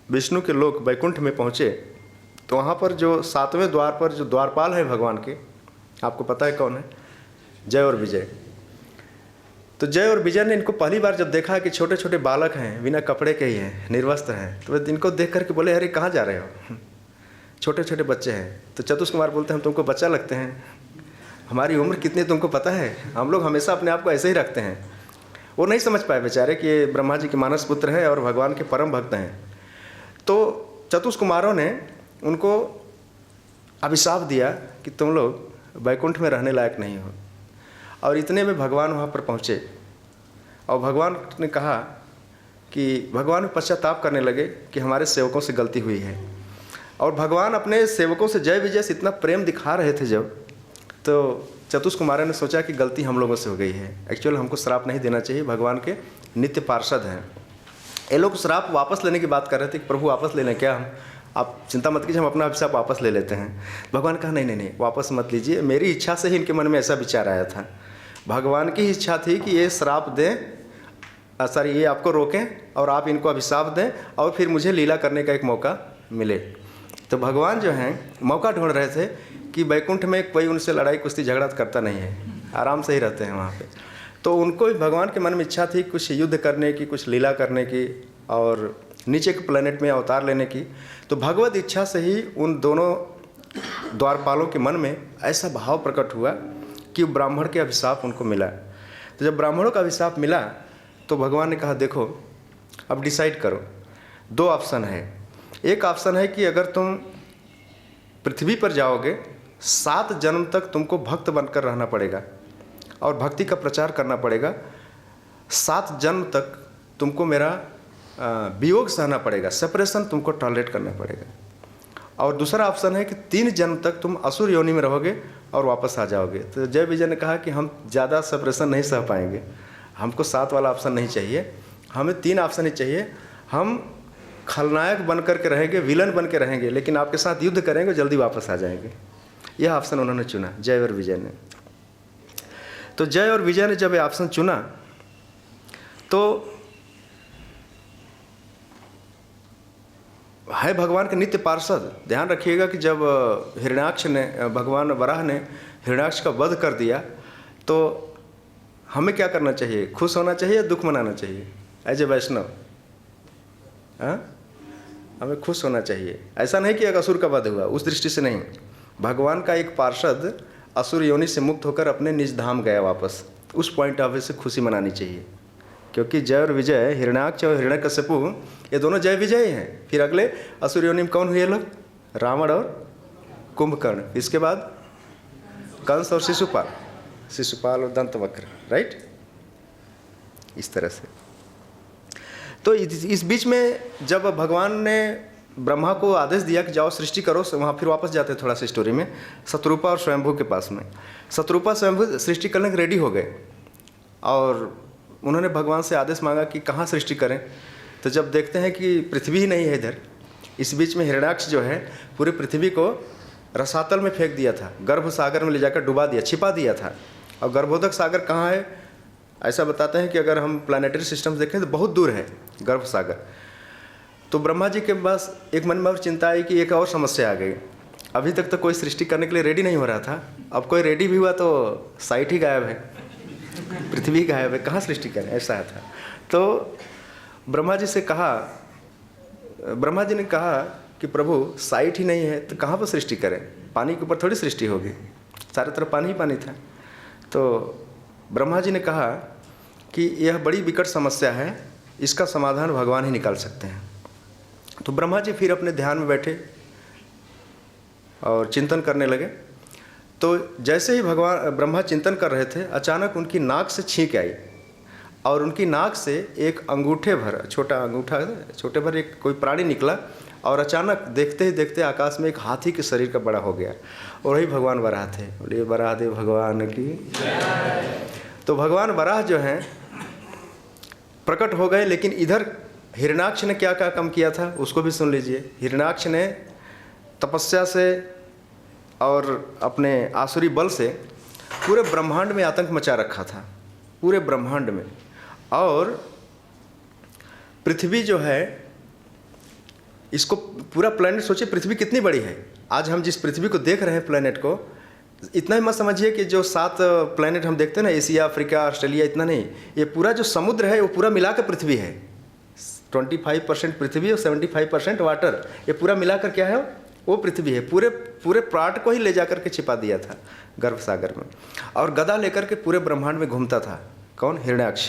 विष्णु के लोक वैकुंठ में पहुँचे, तो वहाँ पर जो 7वें द्वार पर जो द्वारपाल है भगवान के, आपको पता है कौन है? जय और विजय। तो जय और विजय ने इनको पहली बार जब देखा कि छोटे छोटे बालक हैं, बिना कपड़े के ही हैं, निर्वस्त्र हैं, तो वे इनको देख करके बोले, अरे कहाँ जा रहे हो? छोटे छोटे बच्चे हैं। तो चतुष्कुमार बोलते हैं, हम तुमको बच्चा लगते हैं, हमारी उम्र कितनी तुमको पता है? हम लोग हमेशा अपने आप को ऐसे ही रखते हैं। वो नहीं समझ पाए बेचारे कि ये ब्रह्मा जी के मानस पुत्र हैं और भगवान के परम भक्त हैं। तो चतुष्कुमारों ने उनको अभिशाप दिया कि तुम लोग वैकुंठ में रहने लायक नहीं हो। और इतने में भगवान वहाँ पर पहुँचे, और भगवान ने कहा कि भगवान पश्चाताप करने लगे कि हमारे सेवकों से गलती हुई है। और भगवान अपने सेवकों से जय विजय से इतना प्रेम दिखा रहे थे जब, तो चतुष्कुमार ने सोचा कि गलती हम लोगों से हो गई है, एक्चुअल हमको श्राप नहीं देना चाहिए, भगवान के नित्य पार्षद हैं। ये लोग श्राप वापस लेने की बात कर रहे थे कि प्रभु वापस ले लें क्या हम? आप चिंता मत कीजिए, हम अपना अभिशाप वापस ले लेते हैं। भगवान कहा नहीं नहीं नहीं, वापस मत लीजिए, मेरी इच्छा से ही इनके मन में ऐसा विचार आया था। भगवान की इच्छा थी कि ये श्राप दें, सॉरी ये आपको रोकें और आप इनको अभिशाप दें और फिर मुझे लीला करने का एक मौका मिले। तो भगवान जो हैं मौका ढूंढ रहे थे कि वैकुंठ में कोई उनसे लड़ाई कुश्ती झगड़ा करता नहीं है, आराम से ही रहते हैं वहाँ पे। तो उनको भी भगवान के मन में इच्छा थी कुछ युद्ध करने की, कुछ लीला करने की और नीचे के प्लेनेट में अवतार लेने की। तो भगवत इच्छा से ही उन दोनों द्वारपालों के मन में ऐसा भाव प्रकट हुआ कि ब्राह्मण के अभिशाप उनको मिला। तो जब ब्राह्मणों का अभिशाप मिला तो भगवान ने कहा देखो अब डिसाइड करो, दो ऑप्शन है। एक ऑप्शन है कि अगर तुम पृथ्वी पर जाओगे 7 जन्म तक तुमको भक्त बनकर रहना पड़ेगा और भक्ति का प्रचार करना पड़ेगा, 7 जन्म तक तुमको मेरा वियोग सहना पड़ेगा, सेपरेशन तुमको टॉलरेट करना पड़ेगा। और दूसरा ऑप्शन है कि 3 जन्म तक तुम असुर योनि में रहोगे और वापस आ जाओगे। तो जय विजय ने कहा कि हम ज़्यादा सेपरेशन नहीं सह पाएंगे, हमको 7 वाला ऑप्शन नहीं चाहिए, हमें 3 ऑप्शन ही चाहिए। हम खलनायक बन कर के रहेंगे, विलन बन के रहेंगे, लेकिन आपके साथ युद्ध करेंगे, जल्दी वापस आ जाएंगे। यह ऑप्शन उन्होंने चुना, जय और विजय ने। तो जय और विजय ने जब ये ऑप्शन चुना तो है भगवान के नित्य पार्षद। ध्यान रखिएगा कि जब हिरण्याक्ष ने, भगवान वराह ने हिरण्याक्ष का वध कर दिया तो हमें क्या करना चाहिए? खुश होना चाहिए या दुख मनाना चाहिए? एज ए वैष्णव हमें खुश होना चाहिए। ऐसा नहीं कि एक असुर का वध हुआ, उस दृष्टि से नहीं। भगवान का एक पार्षद असुर योनि से मुक्त होकर अपने निज धाम गया वापस, उस पॉइंट ऑफ व्यू से खुशी मनानी चाहिए। क्योंकि जय और विजय, हिरण्याक्ष और हिरण्यकश्यपु, ये दोनों जय विजय हैं। फिर अगले असुर योनि में कौन हुए लोग? रावण और कुंभकर्ण। इसके बाद कंस और शिशुपाल, शिशुपाल और दंतवक्र, राइट? इस तरह से। तो इस बीच में जब भगवान ने ब्रह्मा को आदेश दिया कि जाओ सृष्टि करो, वहाँ फिर वापस जाते हैं थोड़ा सा स्टोरी में, शत्रुपा और स्वयंभू के पास में। शत्रुपा स्वयंभू सृष्टि करने के रेडी हो गए और उन्होंने भगवान से आदेश मांगा कि कहाँ सृष्टि करें। तो जब देखते हैं कि पृथ्वी ही नहीं है इधर, इस बीच में हिरण्याक्ष जो है पूरी पृथ्वी को रसातल में फेंक दिया था, गर्भ सागर में ले जाकर डुबा दिया, छिपा दिया था। और गर्भोदक सागर कहाँ है? ऐसा बताते हैं कि अगर हम प्लानिटरी सिस्टम देखें तो बहुत दूर है गर्भ सागर। तो ब्रह्मा जी के पास एक मन में और चिंता आई कि एक और समस्या आ गई। अभी तक तो कोई सृष्टि करने के लिए रेडी नहीं हो रहा था, अब कोई रेडी भी हुआ तो साइट ही गायब है, पृथ्वी गायब है, कहाँ सृष्टि करें? ऐसा था। तो ब्रह्मा जी ने कहा कि प्रभु साइट ही नहीं है तो कहाँ पर सृष्टि करें? पानी के ऊपर थोड़ी सृष्टि होगी, चारों तरफ पानी ही पानी था। तो ब्रह्मा जी ने कहा कि यह बड़ी विकट समस्या है, इसका समाधान भगवान ही निकाल सकते हैं। तो ब्रह्मा जी फिर अपने ध्यान में बैठे और चिंतन करने लगे। तो जैसे ही ब्रह्मा चिंतन कर रहे थे, अचानक उनकी नाक से छींक आई और उनकी नाक से एक अंगूठे भर, छोटे भर एक कोई प्राणी निकला और अचानक देखते ही देखते आकाश में एक हाथी के शरीर का बड़ा हो गया और वही भगवान वराह थे। बोलिए वराह देव भगवान की। तो भगवान वराह जो हैं प्रकट हो गए, लेकिन इधर हिरण्याक्ष ने क्या क्या काम किया था उसको भी सुन लीजिए। हिरण्याक्ष ने तपस्या से और अपने आसुरी बल से पूरे ब्रह्मांड में आतंक मचा रखा था, पूरे ब्रह्मांड में। और पृथ्वी जो है, इसको पूरा प्लैनेट सोचिए, पृथ्वी कितनी बड़ी है। आज हम जिस पृथ्वी को देख रहे हैं प्लैनेट को, इतना ही मत समझिए कि जो 7 प्लैनेट हम देखते हैं ना, एशिया, अफ्रीका, ऑस्ट्रेलिया, इतना नहीं। ये पूरा जो समुद्र है वो पूरा मिलाकर पृथ्वी है। 25% पृथ्वी और 75% वाटर, ये पूरा मिलाकर क्या है? वो पृथ्वी है। पूरे प्राट को ही ले जाकर के छिपा दिया था गर्भ सागर में। और गदा लेकर के पूरे ब्रह्मांड में घूमता था। कौन? हिरण्याक्ष।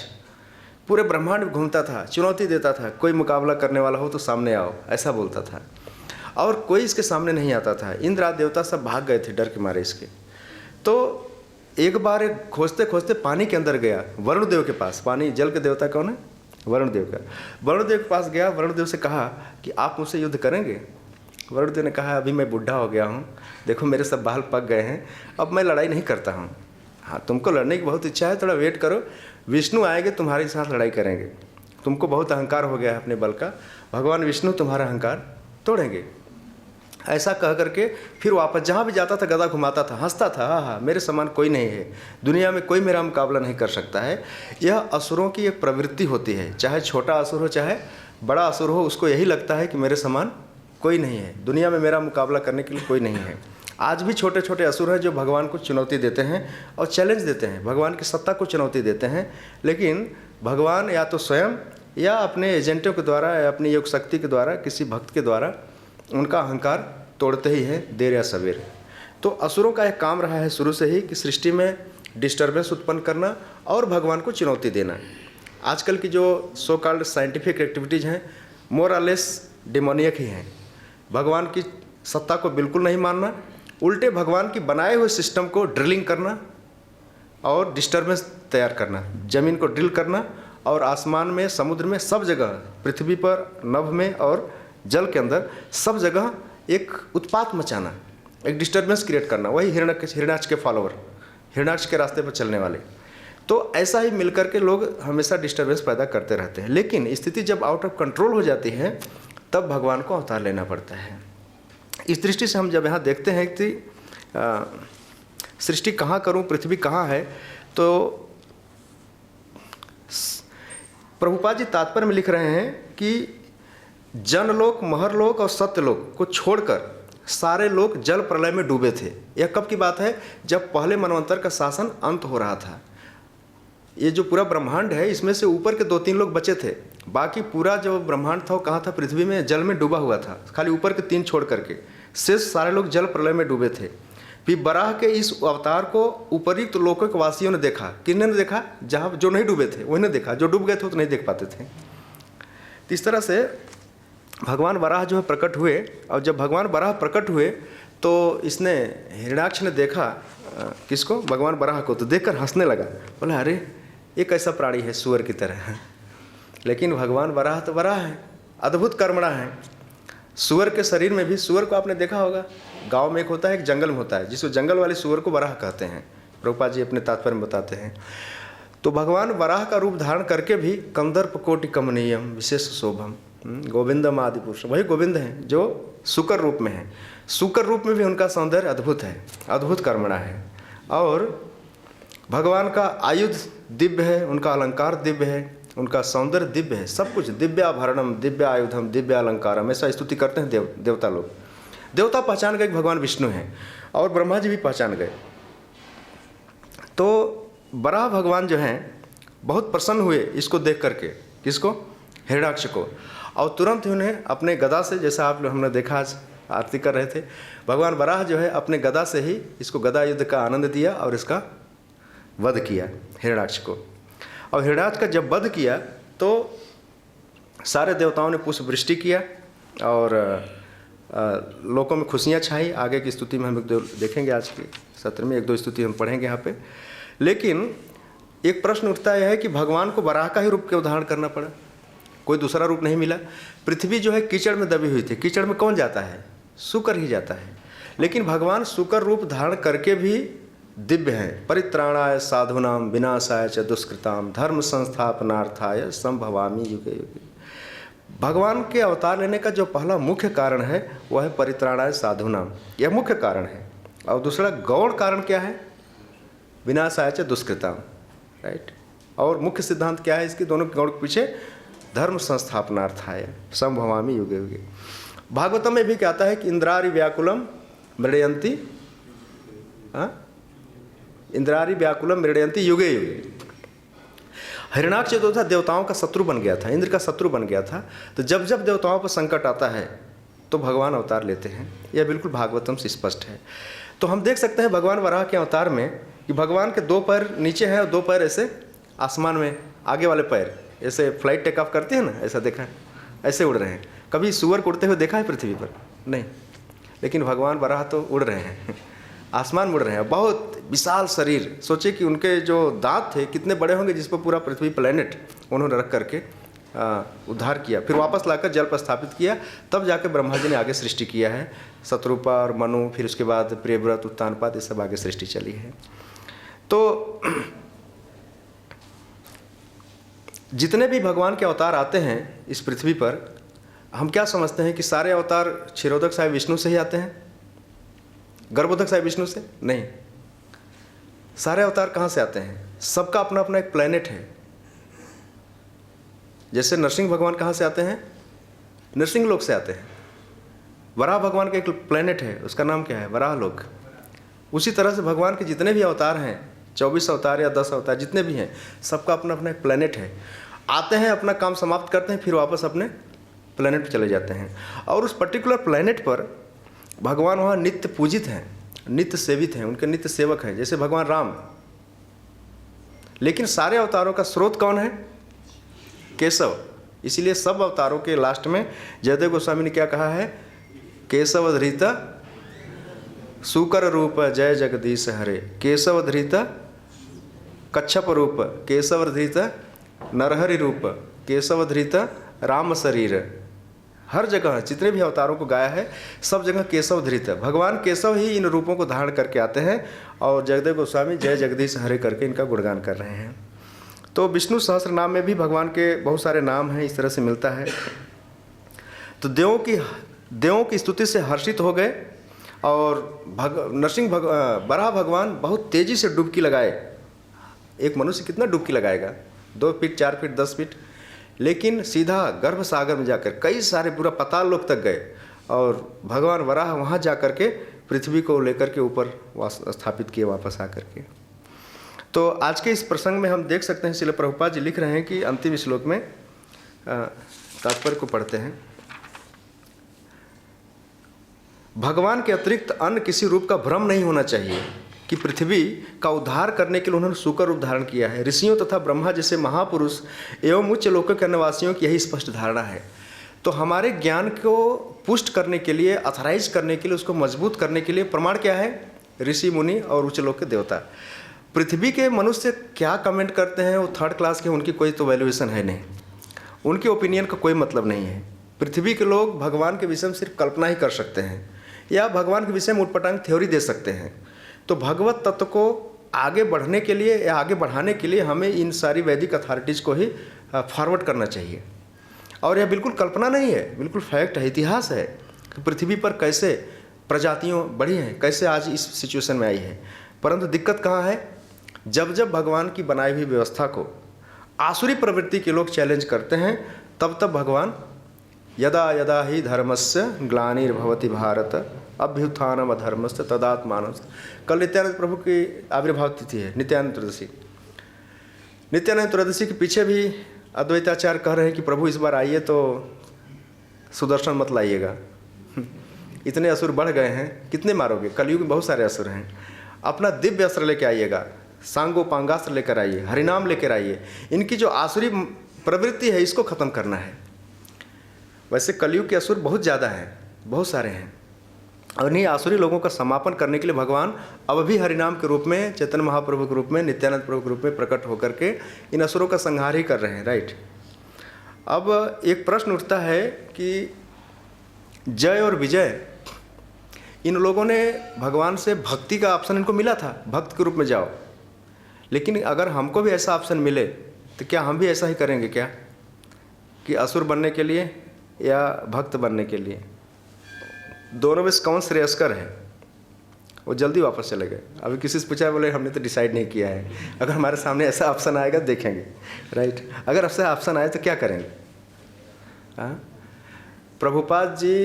पूरे ब्रह्मांड में घूमता था, चुनौती देता था, कोई मुकाबला करने वाला हो तो सामने आओ, ऐसा बोलता था। और कोई इसके सामने नहीं आता था। इंद्र आदि देवता सब भाग गए थे डर के मारे इसके। तो एक बार खोजते खोजते पानी के अंदर गया, वरुण देव के पास। पानी जल के देवता कौन है? वरुण देव का। वरुण देव के पास गया, वरुण देव से कहा कि आप मुझसे युद्ध करेंगे? वरुण देव ने कहा अभी मैं बूढ़ा हो गया हूँ, देखो मेरे सब बाल पक गए हैं, अब मैं लड़ाई नहीं करता हूँ। हाँ, तुमको लड़ने की बहुत इच्छा है, थोड़ा वेट करो, विष्णु आएंगे तुम्हारे साथ लड़ाई करेंगे। तुमको बहुत अहंकार हो गया है अपने बल का, भगवान विष्णु तुम्हारा अहंकार तोड़ेंगे। ऐसा कह करके फिर वापस जहाँ भी जाता था गदा घुमाता था, हंसता था, हाँ हाँ मेरे समान कोई नहीं है, दुनिया में कोई मेरा मुकाबला नहीं कर सकता है। यह असुरों की एक प्रवृत्ति होती है, चाहे छोटा असुर हो चाहे बड़ा असुर हो, उसको यही लगता है कि मेरे समान कोई नहीं है, दुनिया में मेरा मुकाबला करने के लिए कोई नहीं है। आज भी छोटे छोटे असुर हैं जो भगवान को चुनौती देते हैं और चैलेंज देते हैं, भगवान की सत्ता को चुनौती देते हैं, लेकिन भगवान या तो स्वयं या अपने एजेंटों के द्वारा या अपनी योग शक्ति के द्वारा, किसी भक्त के द्वारा उनका अहंकार तोड़ते ही हैं, देर या सवेर। तो असुरों का एक काम रहा है शुरू से ही कि सृष्टि में डिस्टर्बेंस उत्पन्न करना और भगवान को चुनौती देना। आजकल की जो सो कॉल्ड साइंटिफिक एक्टिविटीज़ हैं मोर और लेस डिमोनियक ही हैं। भगवान की सत्ता को बिल्कुल नहीं मानना, उल्टे भगवान की बनाए हुए सिस्टम को ड्रिलिंग करना और डिस्टर्बेंस तैयार करना, ज़मीन को ड्रिल करना और आसमान में, समुद्र में, सब जगह, पृथ्वी पर, नभ में और जल के अंदर सब जगह एक उत्पात मचाना, एक डिस्टर्बेंस क्रिएट करना। वही हिरण्याक्ष के फॉलोअर, हिरण्याक्ष के रास्ते पर चलने वाले। तो ऐसा ही मिलकर के लोग हमेशा डिस्टर्बेंस पैदा करते रहते हैं, लेकिन स्थिति जब आउट ऑफ कंट्रोल हो जाती है तब भगवान को अवतार लेना पड़ता है। इस दृष्टि से हम जब यहाँ देखते हैं कि सृष्टि कहाँ करूँ, पृथ्वी कहाँ है, तो प्रभुपाद जी तात्पर्य में लिख रहे हैं कि जनलोक, महरलोक और सत्यलोक को छोड़कर सारे लोग जल प्रलय में डूबे थे। यह कब की बात है? जब पहले मनवंतर का शासन अंत हो रहा था। ये जो पूरा ब्रह्मांड है इसमें से ऊपर के 2-3 लोग बचे थे, बाकी पूरा जो ब्रह्मांड था वो कहाँ था? पृथ्वी में, जल में डूबा हुआ था। खाली ऊपर के 3 छोड़ करके शेष सारे लोग जल प्रलय में डूबे थे। फिर बराह के इस अवतार को उपरिक्त लोकों के वासियों ने देखा। किन्होंने देखा? जहाँ जो नहीं डूबे थे वही ने देखा, जो डूब गए थे वो तो नहीं देख पाते थे। तो इस तरह से भगवान वराह जो है प्रकट हुए, और जब भगवान वराह प्रकट हुए तो इसने, हिरण्याक्ष ने देखा किसको? भगवान वराह को। तो देखकर हंसने लगा, बोला अरे ये कैसा प्राणी है, सुअर की तरह। लेकिन भगवान वराह तो वराह है, अद्भुत कर्मणा है। सुअर के शरीर में भी, सुअर को आपने देखा होगा, गांव में एक होता है, एक जंगल में होता है, जिसको जंगल वाले सुअर को वराह कहते हैं। प्रभुपाद जी अपने तात्पर्य में बताते हैं। तो भगवान वराह का रूप धारण करके भी कंदर्प कोटि कमनीयम विशेष शोभम, गोविंदम आदि पुरुष, वही गोविंद हैं जो शुकर रूप में है। शुकर रूप में भी उनका सौंदर्य अद्भुत है, अद्भुत कर्मणा है। और भगवान का आयुध दिव्य है, उनका अलंकार दिव्य है, उनका सौंदर्य दिव्य है, सब कुछ दिव्याभरणम, दिव्य आयुधम, दिव्य अलंकारम, ऐसा स्तुति करते हैं देवता लोग। देवता पहचान गए कि भगवान विष्णु हैं, और ब्रह्मा जी भी पहचान गए। तो वराह भगवान जो हैं बहुत प्रसन्न हुए इसको देख करके। किसको? हिरण्याक्ष को। और तुरंत ही उन्हें अपने गदा से, जैसा आप हमने देखा आज आरती कर रहे थे, भगवान वराह जो है अपने गदा से ही इसको गदा युद्ध का आनंद दिया और इसका वध किया हिरण्याक्ष को। और हिरण्याक्ष का जब वध किया तो सारे देवताओं ने पुष्प वृष्टि किया और लोकों में खुशियाँ छाई। आगे की स्तुति में हम देखेंगे, आज के सत्र में 1-2 स्तुति हम पढ़ेंगे यहाँ पे। लेकिन एक प्रश्न उठता है कि भगवान को वराह का ही रूप क्यों धारण करना पड़ा? कोई दूसरा रूप नहीं मिला। पृथ्वी जो है कीचड़ में दबी हुई थी, कीचड़ में कौन जाता है? शुकर ही जाता है। लेकिन भगवान शुकर रूप धारण करके भी दिव्य हैं। परित्राणाय साधूनाम विनाशाय च दुष्कृताम धर्म संस्थापनार्थाय संभवामि युगे युगे। भगवान के अवतार लेने का जो पहला मुख्य कारण है वह है परित्राणाय साधूनाम, यह मुख्य कारण है। और दूसरा गौण कारण क्या है? विनाशाय च दुष्कृताम, राइट। और मुख्य सिद्धांत क्या है इसके दोनों के गौण के पीछे? धर्म संस्थापनार्थाय संभवामि युगे युगे। भागवतम में भी कहता है कि इंद्रारि व्याकुलम मृडयंती, इंद्रारि व्याकुलम मृडयंती युगे युगे। हिरण्याक्ष जो था देवताओं का शत्रु बन गया था, इंद्र का शत्रु बन गया था। तो जब जब देवताओं पर संकट आता है तो भगवान अवतार लेते हैं। यह बिल्कुल भागवतम से स्पष्ट है। तो हम देख सकते हैं भगवान वराह के अवतार में कि भगवान के 2 पैर नीचे हैं और 2 पैर ऐसे आसमान में, आगे वाले पैर ऐसे फ्लाइट टेक ऑफ करते हैं ना, ऐसा देखा है, ऐसे उड़ रहे हैं। कभी सुअर को उड़ते हुए देखा है पृथ्वी पर? नहीं। लेकिन भगवान वराह तो उड़ रहे हैं, आसमान में उड़ रहे हैं। बहुत विशाल शरीर, सोचे कि उनके जो दांत थे कितने बड़े होंगे, जिस पर पूरा पृथ्वी प्लेनेट उन्होंने रख करके उद्धार किया, फिर वापस लाकर जल पर स्थापित किया। तब जाके ब्रह्मा जी ने आगे सृष्टि किया है, शत्रुपा और मनु, फिर उसके बाद प्रियव्रत, उत्तानपाद, ये सब आगे सृष्टि चली है। तो जितने भी भगवान के अवतार आते हैं इस पृथ्वी पर, हम क्या समझते हैं कि सारे अवतार क्षीरोदक साहिब विष्णु से ही आते हैं, गर्भोदक साहिब विष्णु से नहीं। सारे अवतार कहाँ से आते हैं? सबका अपना अपना एक प्लेनेट है। जैसे नरसिंह भगवान कहाँ से आते हैं? नरसिंह लोक से आते हैं। वराह भगवान का एक प्लेनेट है, उसका नाम क्या है? वराह लोक। उसी तरह से भगवान के जितने भी अवतार हैं, 24 अवतार या 10 अवतार जितने भी हैं, सबका अपना अपना एक प्लेनेट है। आते हैं, अपना काम समाप्त करते हैं, फिर वापस अपने प्लेनेट पर चले जाते हैं। और उस पर्टिकुलर प्लेनेट पर भगवान वहाँ नित्य पूजित हैं, नित्य सेवित हैं, उनके नित्य सेवक हैं, जैसे भगवान राम। लेकिन सारे अवतारों का स्रोत कौन है? केशव। इसीलिए सब अवतारों के लास्ट में जयदेव गोस्वामी ने क्या कहा है? केशव धृत सुकर रूप जय जगदीश हरे, केशव धृत कच्छप रूप, केशव धृत नरहरि रूप, केशव धृत राम शरीर। हर जगह जितने भी अवतारों को गाया है, सब जगह केशव धृत है। भगवान केशव ही इन रूपों को धारण करके आते हैं और जगदेव गोस्वामी जय जगदीश हरे करके इनका गुणगान कर रहे हैं। तो विष्णु सहस्त्र नाम में भी भगवान के बहुत सारे नाम हैं, इस तरह से मिलता है। तो देवों की स्तुति से हर्षित हो गए और वराह भगवान बहुत तेज़ी से डुबकी लगाए। एक मनुष्य कितना डुबकी लगाएगा? 2 फीट 4 फीट 10 फीट, लेकिन सीधा गर्भ सागर में जाकर कई सारे पूरा पाताल लोक तक गए और भगवान वराह वहाँ जा कर के पृथ्वी को लेकर के ऊपर स्थापित किए वापस आकर के। तो आज के इस प्रसंग में हम देख सकते हैं श्रील प्रभुपाद जी लिख रहे हैं कि अंतिम श्लोक में तात्पर्य को पढ़ते हैं। भगवान के अतिरिक्त अन्य किसी रूप का भ्रम नहीं होना चाहिए कि पृथ्वी का उद्धार करने के लिए उन्होंने सूकर रूप धारण किया है। ऋषियों तथा ब्रह्मा जैसे महापुरुष एवं उच्च लोकों के निवासियों की यही स्पष्ट धारणा है। तो हमारे ज्ञान को पुष्ट करने के लिए, अथराइज करने के लिए, उसको मजबूत करने के लिए प्रमाण क्या है? ऋषि मुनि और उच्च लोक के देवता। पृथ्वी के मनुष्य क्या कमेंट करते हैं वो थर्ड क्लास के, उनकी कोई तो वैल्यूएशन है नहीं, उनके ओपिनियन का कोई मतलब नहीं है। पृथ्वी के लोग भगवान के विषय में सिर्फ कल्पना ही कर सकते हैं या भगवान के विषय में उटपटांग थ्योरी दे सकते हैं। तो भगवत तत्व को आगे बढ़ने के लिए या आगे बढ़ाने के लिए हमें इन सारी वैदिक अथॉरिटीज़ को ही फॉरवर्ड करना चाहिए। और यह बिल्कुल कल्पना नहीं है, बिल्कुल फैक्ट है, इतिहास है कि पृथ्वी पर कैसे प्रजातियों बढ़ी हैं, कैसे आज इस सिचुएशन में आई है। परंतु दिक्कत कहाँ है? जब जब भगवान की बनाई हुई व्यवस्था को आसुरी प्रवृत्ति के लोग चैलेंज करते हैं, तब तब भगवान यदा यदा ही धर्मस्य ग्लानिर्भवति भारत अभ्युत्थानम अधर्मस्य तदात्मानं। कल नित्यानंद प्रभु की आविर्भाव तिथि है, नित्यानंद त्रयोदशी। नित्यानंद त्रयोदशी के पीछे भी अद्वैताचार्य कह रहे हैं कि प्रभु इस बार आइए तो सुदर्शन मत लाइएगा, इतने असुर बढ़ गए हैं, कितने मारोगे? कलयुग में बहुत सारे असुर हैं। अपना दिव्य अस्त्र लेकर आइएगा, सांगोपांगास्त्र लेकर आइए, हरिनाम लेकर आइए। इनकी जो आसुरी प्रवृत्ति है इसको खत्म करना है। वैसे कलयुग के असुर बहुत ज़्यादा हैं, बहुत सारे हैं, और इन्हीं आसुरी लोगों का समापन करने के लिए भगवान अब भी हरिनाम के रूप में, चैतन्य महाप्रभु के रूप में, नित्यानंद प्रभु के रूप में प्रकट होकर के इन असुरों का संहार ही कर रहे हैं। राइट। अब एक प्रश्न उठता है कि जय और विजय, इन लोगों ने भगवान से भक्ति का ऑप्शन इनको मिला था, भक्त के रूप में जाओ, लेकिन अगर हमको भी ऐसा ऑप्शन मिले तो क्या हम भी ऐसा ही करेंगे क्या कि असुर बनने के लिए या भक्त बनने के लिए? दोनों में कौन श्रेयस्कर है? वो जल्दी वापस चले गए। अभी किसी से पूछा, बोले हमने तो डिसाइड नहीं किया है। अगर हमारे सामने ऐसा ऑप्शन आएगा देखेंगे। राइट। अगर ऐसा ऑप्शन आए तो क्या करेंगे? हाँ, प्रभुपाद जी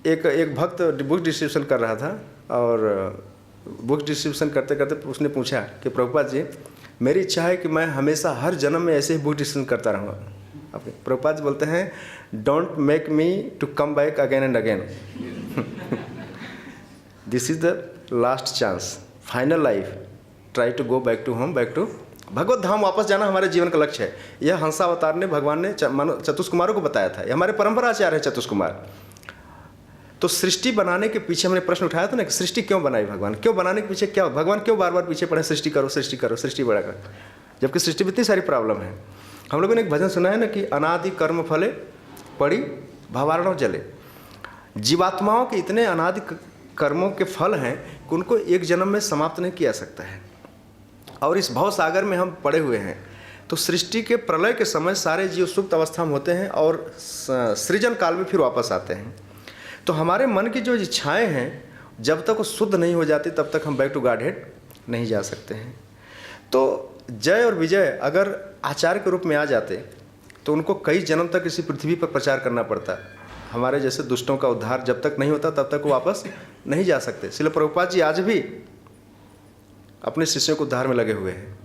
एक भक्त बुक डिस्ट्रीब्यूशन कर रहा था और बुक डिस्ट्रीब्यूशन करते करते उसने पूछा कि प्रभुपाद जी, मेरी इच्छा है कि मैं हमेशा हर जन्म में ऐसे ही बुक डिस्ट्रीब्यूशन करता रहूँगा। ओके। प्रभुपाद जी बोलते हैं, don't make me to come back again and again, this is the last chance, final life, try to go back to home, back to Bhagavat Dham वापस जाना हमारे जीवन का लक्ष्य है। यह हंसावतार ने, भगवान ने चतुष्कुमारों को बताया था। यह हमारे परंपराचार्य है चतुष्कुमार। तो सृष्टि बनाने के पीछे हमने प्रश्न उठाया था ना कि सृष्टि क्यों बनाई भगवान, क्यों बनाने के पीछे क्या, भगवान क्यों बार बार पीछे पड़े, सृष्टि करो सृष्टि करो सृष्टि बड़ा कर, जबकि सृष्टि में इतनी सारी प्रॉब्लम है। हम लोगों ने एक भजन सुना है ना कि अनादि कर्म फले पड़ी भवारणव जले। जीवात्माओं के इतने अनादि कर्मों के फल हैं कि उनको एक जन्म में समाप्त नहीं किया सकता है, और इस भव सागर में हम पड़े हुए हैं। तो सृष्टि के प्रलय के समय सारे जीव सुप्त अवस्था में होते हैं और सृजन काल में फिर वापस आते हैं। तो हमारे मन की जो इच्छाएं हैं, जब तक वो शुद्ध नहीं हो जाती तब तक हम बैक टू गॉडहेड नहीं जा सकते हैं। तो जय और विजय अगर आचार्य के रूप में आ जाते तो उनको कई जन्म तक इसी पृथ्वी पर प्रचार करना पड़ता। हमारे जैसे दुष्टों का उद्धार जब तक नहीं होता तब तक वो वापस नहीं जा सकते। श्रील प्रभुपाद जी आज भी अपने शिष्यों को उद्धार में लगे हुए हैं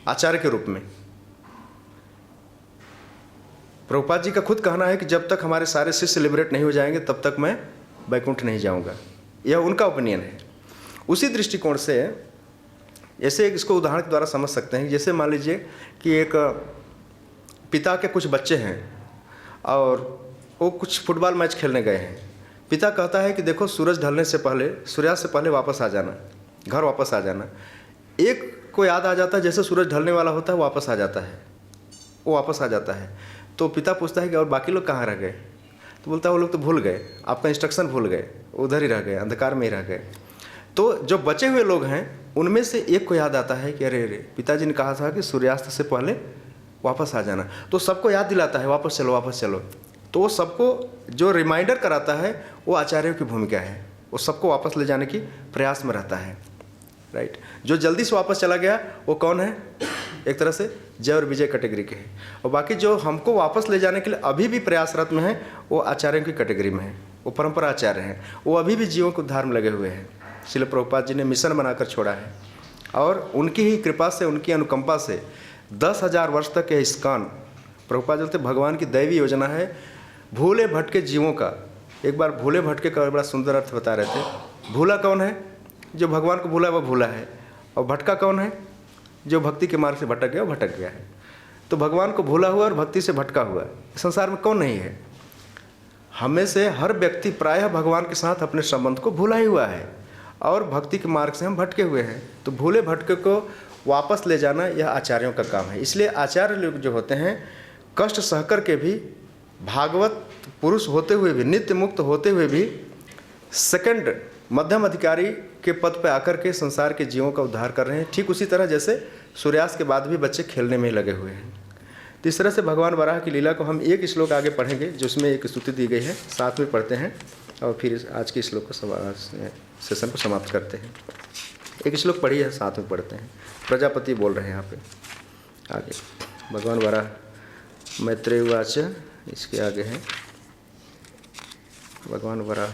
आचार्य के रूप में। प्रभुपाद जी का खुद कहना है कि जब तक हमारे सारे शिष्य लिबरेट नहीं हो जाएंगे तब तक मैं वैकुंठ नहीं जाऊंगा। यह उनका ओपिनियन है। उसी दृष्टिकोण से ऐसे इसको उदाहरण के द्वारा समझ सकते हैं। जैसे मान लीजिए कि एक पिता के कुछ बच्चे हैं और वो कुछ फुटबॉल मैच खेलने गए हैं। पिता कहता है कि देखो सूरज ढलने से पहले, सूर्यास्त से पहले वापस आ जाना, घर वापस आ जाना। एक को याद आ जाता है जैसे सूरज ढलने वाला होता है वापस आ जाता है, वो वापस आ जाता है। तो पिता पूछता है कि और बाकी लोग कहाँ रह गए? तो बोलता है वो लोग तो भूल गए, आपका इंस्ट्रक्शन भूल गए, उधर ही रह गए, अंधकार में ही रह गए। तो जो बचे हुए लोग हैं उनमें से एक को याद आता है कि अरे अरे पिताजी ने कहा था कि सूर्यास्त से पहले वापस आ जाना। तो सबको याद दिलाता है वापस चलो वापस चलो। तो वो सबको जो रिमाइंडर कराता है वो आचार्यों की भूमिका है। वो सबको वापस ले जाने की प्रयास में रहता है, राइट। जो जल्दी से वापस चला गया वो कौन है? एक तरह से जय और विजय कैटेगरी के हैं। और बाकी जो हमको वापस ले जाने के लिए अभी भी प्रयासरत में है वो आचार्यों की कैटेगरी में है। वो परंपरा आचार्य हैं, वो अभी भी जीवों को उद्धार में लगे हुए हैं। श्रील प्रभुपाद जी ने मिशन बनाकर छोड़ा है और उनकी ही कृपा से, उनकी अनुकंपा से 10,000 वर्ष तक यह इस्कॉन, प्रभुपाद बोलते भगवान की दैवी योजना है भूले भटके जीवों का। एक बार भूले भटके का बड़ा सुंदर अर्थ बता रहे थे। भूला कौन है? जो भगवान को भूला है वह भूला है। और भटका कौन है? जो भक्ति के मार्ग से भटक गया वो भटक गया है। तो भगवान को भूला हुआ और भक्ति से भटका हुआ है संसार में कौन नहीं है? हमें से हर व्यक्ति प्रायः भगवान के साथ अपने संबंध को भूला ही हुआ है और भक्ति के मार्ग से हम भटके हुए हैं। तो भूले भटके को वापस ले जाना यह आचार्यों का काम है। इसलिए आचार्य लोग जो होते हैं कष्ट सहकर के भी, भागवत पुरुष होते हुए भी, नित्य मुक्त होते हुए भी सेकंड मध्यम अधिकारी के पद पर आकर के संसार के जीवों का उद्धार कर रहे हैं। ठीक उसी तरह जैसे सूर्यास्त के बाद भी बच्चे खेलने में ही लगे हुए हैं। तो इस तरह से भगवान वराह की लीला को हम एक श्लोक आगे पढ़ेंगे जिसमें एक स्तुति दी गई है, साथ में पढ़ते हैं और फिर आज के श्लोक को सेशन को समाप्त करते हैं। एक श्लोक पढ़ी है, साथ में पढ़ते हैं। प्रजापति बोल रहे हैं यहाँ पे आगे। भगवान वराह मैत्रेय उवाच, इसके आगे है भगवान वराह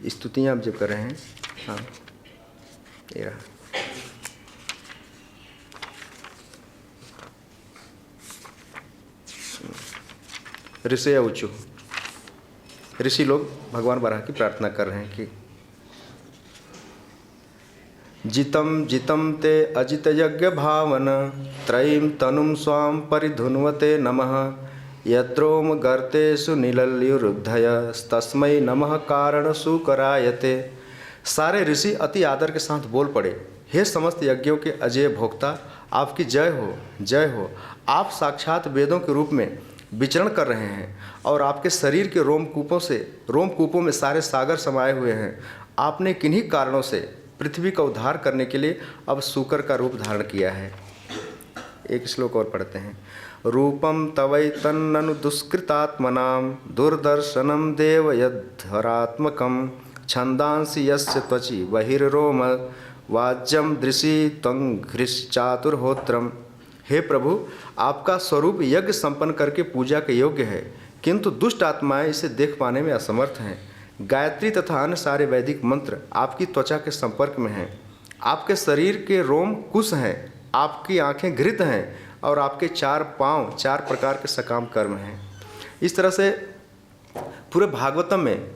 स्तुतियाँ आप जब कर रहे हैं। हाँ ये रहा। ऋषि ऊचु, ऋषि लोग भगवान वराह की प्रार्थना कर रहे हैं कि जितम जितम ते अजित यज्ञ भावन त्रयीं तनुम स्वाम परिधुन्वते नमः यत्रोम गर्तेषु निलल्युरुद्धय तस्मै नमः कारण सुकरायते। सारे ऋषि अति आदर के साथ बोल पड़े, हे समस्त यज्ञों के अजय भोक्ता, आपकी जय हो, जय हो। आप साक्षात वेदों के रूप में विचरण कर रहे हैं और आपके शरीर के रोमकूपों में सारे सागर समाये हुए हैं। आपने किन्हीं कारणों से पृथ्वी का उद्धार करने के लिए अब सूकर का रूप धारण किया है। एक श्लोक और पढ़ते हैं। रूपम तवै तन्ननु दुष्कृतात्मनां दुर्दर्शनम देव यद्धरात्मकं छंदांसि यस्य त्वचि बहिर्रोम वाज्यम दृशि त्वं घृश्चातुर्होत्रम। हे प्रभु, आपका स्वरूप यज्ञ संपन्न करके पूजा के योग्य है, किंतु दुष्ट आत्माएं इसे देख पाने में असमर्थ हैं। गायत्री तथा अन्य सारे वैदिक मंत्र आपकी त्वचा के संपर्क में हैं। आपके शरीर के रोम कुश हैं, आपकी आंखें घृत हैं और आपके 4 पांव 4 प्रकार के सकाम कर्म हैं। इस तरह से पूरे भागवतम में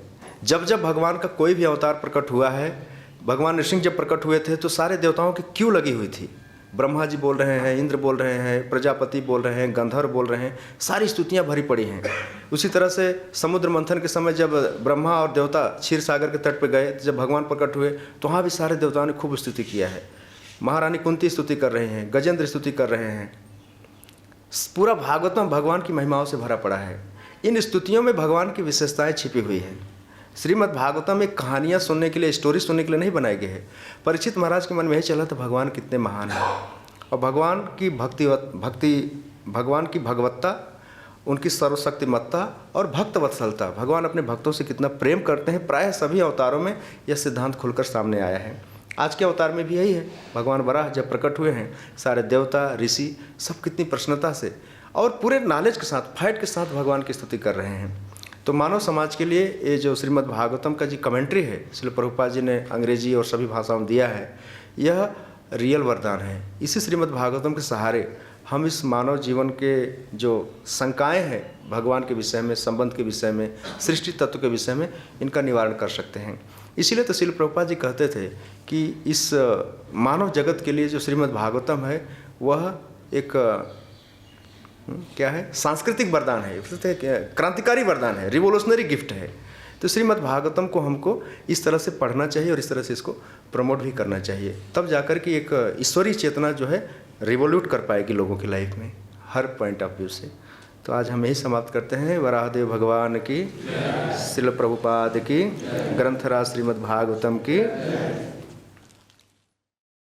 जब जब भगवान का कोई भी अवतार प्रकट हुआ है, भगवान नृसिंह जब प्रकट हुए थे तो सारे देवताओं की क्यों लगी हुई थी। ब्रह्मा जी बोल रहे हैं, इंद्र बोल रहे हैं, प्रजापति बोल रहे हैं, गंधर्व बोल रहे हैं, सारी स्तुतियाँ भरी पड़ी हैं। उसी तरह से समुद्र मंथन के समय जब ब्रह्मा और देवता क्षीर सागर के तट पर गए, तो जब भगवान प्रकट हुए तो वहाँ भी सारे देवताओं ने खूब स्तुति किया है। महारानी कुंती स्तुति कर रहे हैं, गजेंद्र स्तुति कर रहे हैं। पूरा भागवत में भगवान की महिमाओं से भरा पड़ा है। इन स्तुतियों में भगवान की विशेषताएँ छिपी हुई हैं। श्रीमद् भागवतम एक कहानियाँ सुनने के लिए, स्टोरी सुनने के लिए नहीं बनाए गए हैं। परीक्षित महाराज के मन में यही चला था भगवान कितने महान हैं, और भगवान की भगवान की भगवत्ता, उनकी सर्वशक्तिमत्ता और भक्त वत्सलता, भगवान अपने भक्तों से कितना प्रेम करते हैं। प्रायः सभी अवतारों में यह सिद्धांत खुलकर सामने आया है। आज के अवतार में भी यही है। भगवान वराह जब प्रकट हुए हैं, सारे देवता ऋषि सब कितनी प्रसन्नता से और पूरे नॉलेज के साथ, फाइट के साथ भगवान की स्तुति कर रहे हैं। तो मानव समाज के लिए ये जो श्रीमद् भागवतम का जी कमेंट्री है, श्रील प्रभुपाद जी ने अंग्रेजी और सभी भाषाओं में दिया है, यह रियल वरदान है। इसी श्रीमद् भागवतम के सहारे हम इस मानव जीवन के जो शंकाएँ हैं भगवान के विषय में, संबंध के विषय में, सृष्टि तत्व के विषय में, इनका निवारण कर सकते हैं। इसीलिए तो श्रील प्रभुपाद जी कहते थे कि इस मानव जगत के लिए जो श्रीमद् भागवतम है वह एक क्या है, सांस्कृतिक वरदान है, क्रांतिकारी वरदान है, रिवोल्यूशनरी गिफ्ट है। तो श्रीमद् भागवतम को हमको इस तरह से पढ़ना चाहिए और इस तरह से इसको प्रमोट भी करना चाहिए, तब जाकर कि एक ईश्वरीय चेतना जो है रिवोल्यूट कर पाएगी लोगों की लाइफ में हर पॉइंट ऑफ व्यू से। तो आज हम यही समाप्त करते हैं। वराहदेव भगवान की, श्रील प्रभुपाद की, ग्रंथराज श्रीमद् भागवतम की।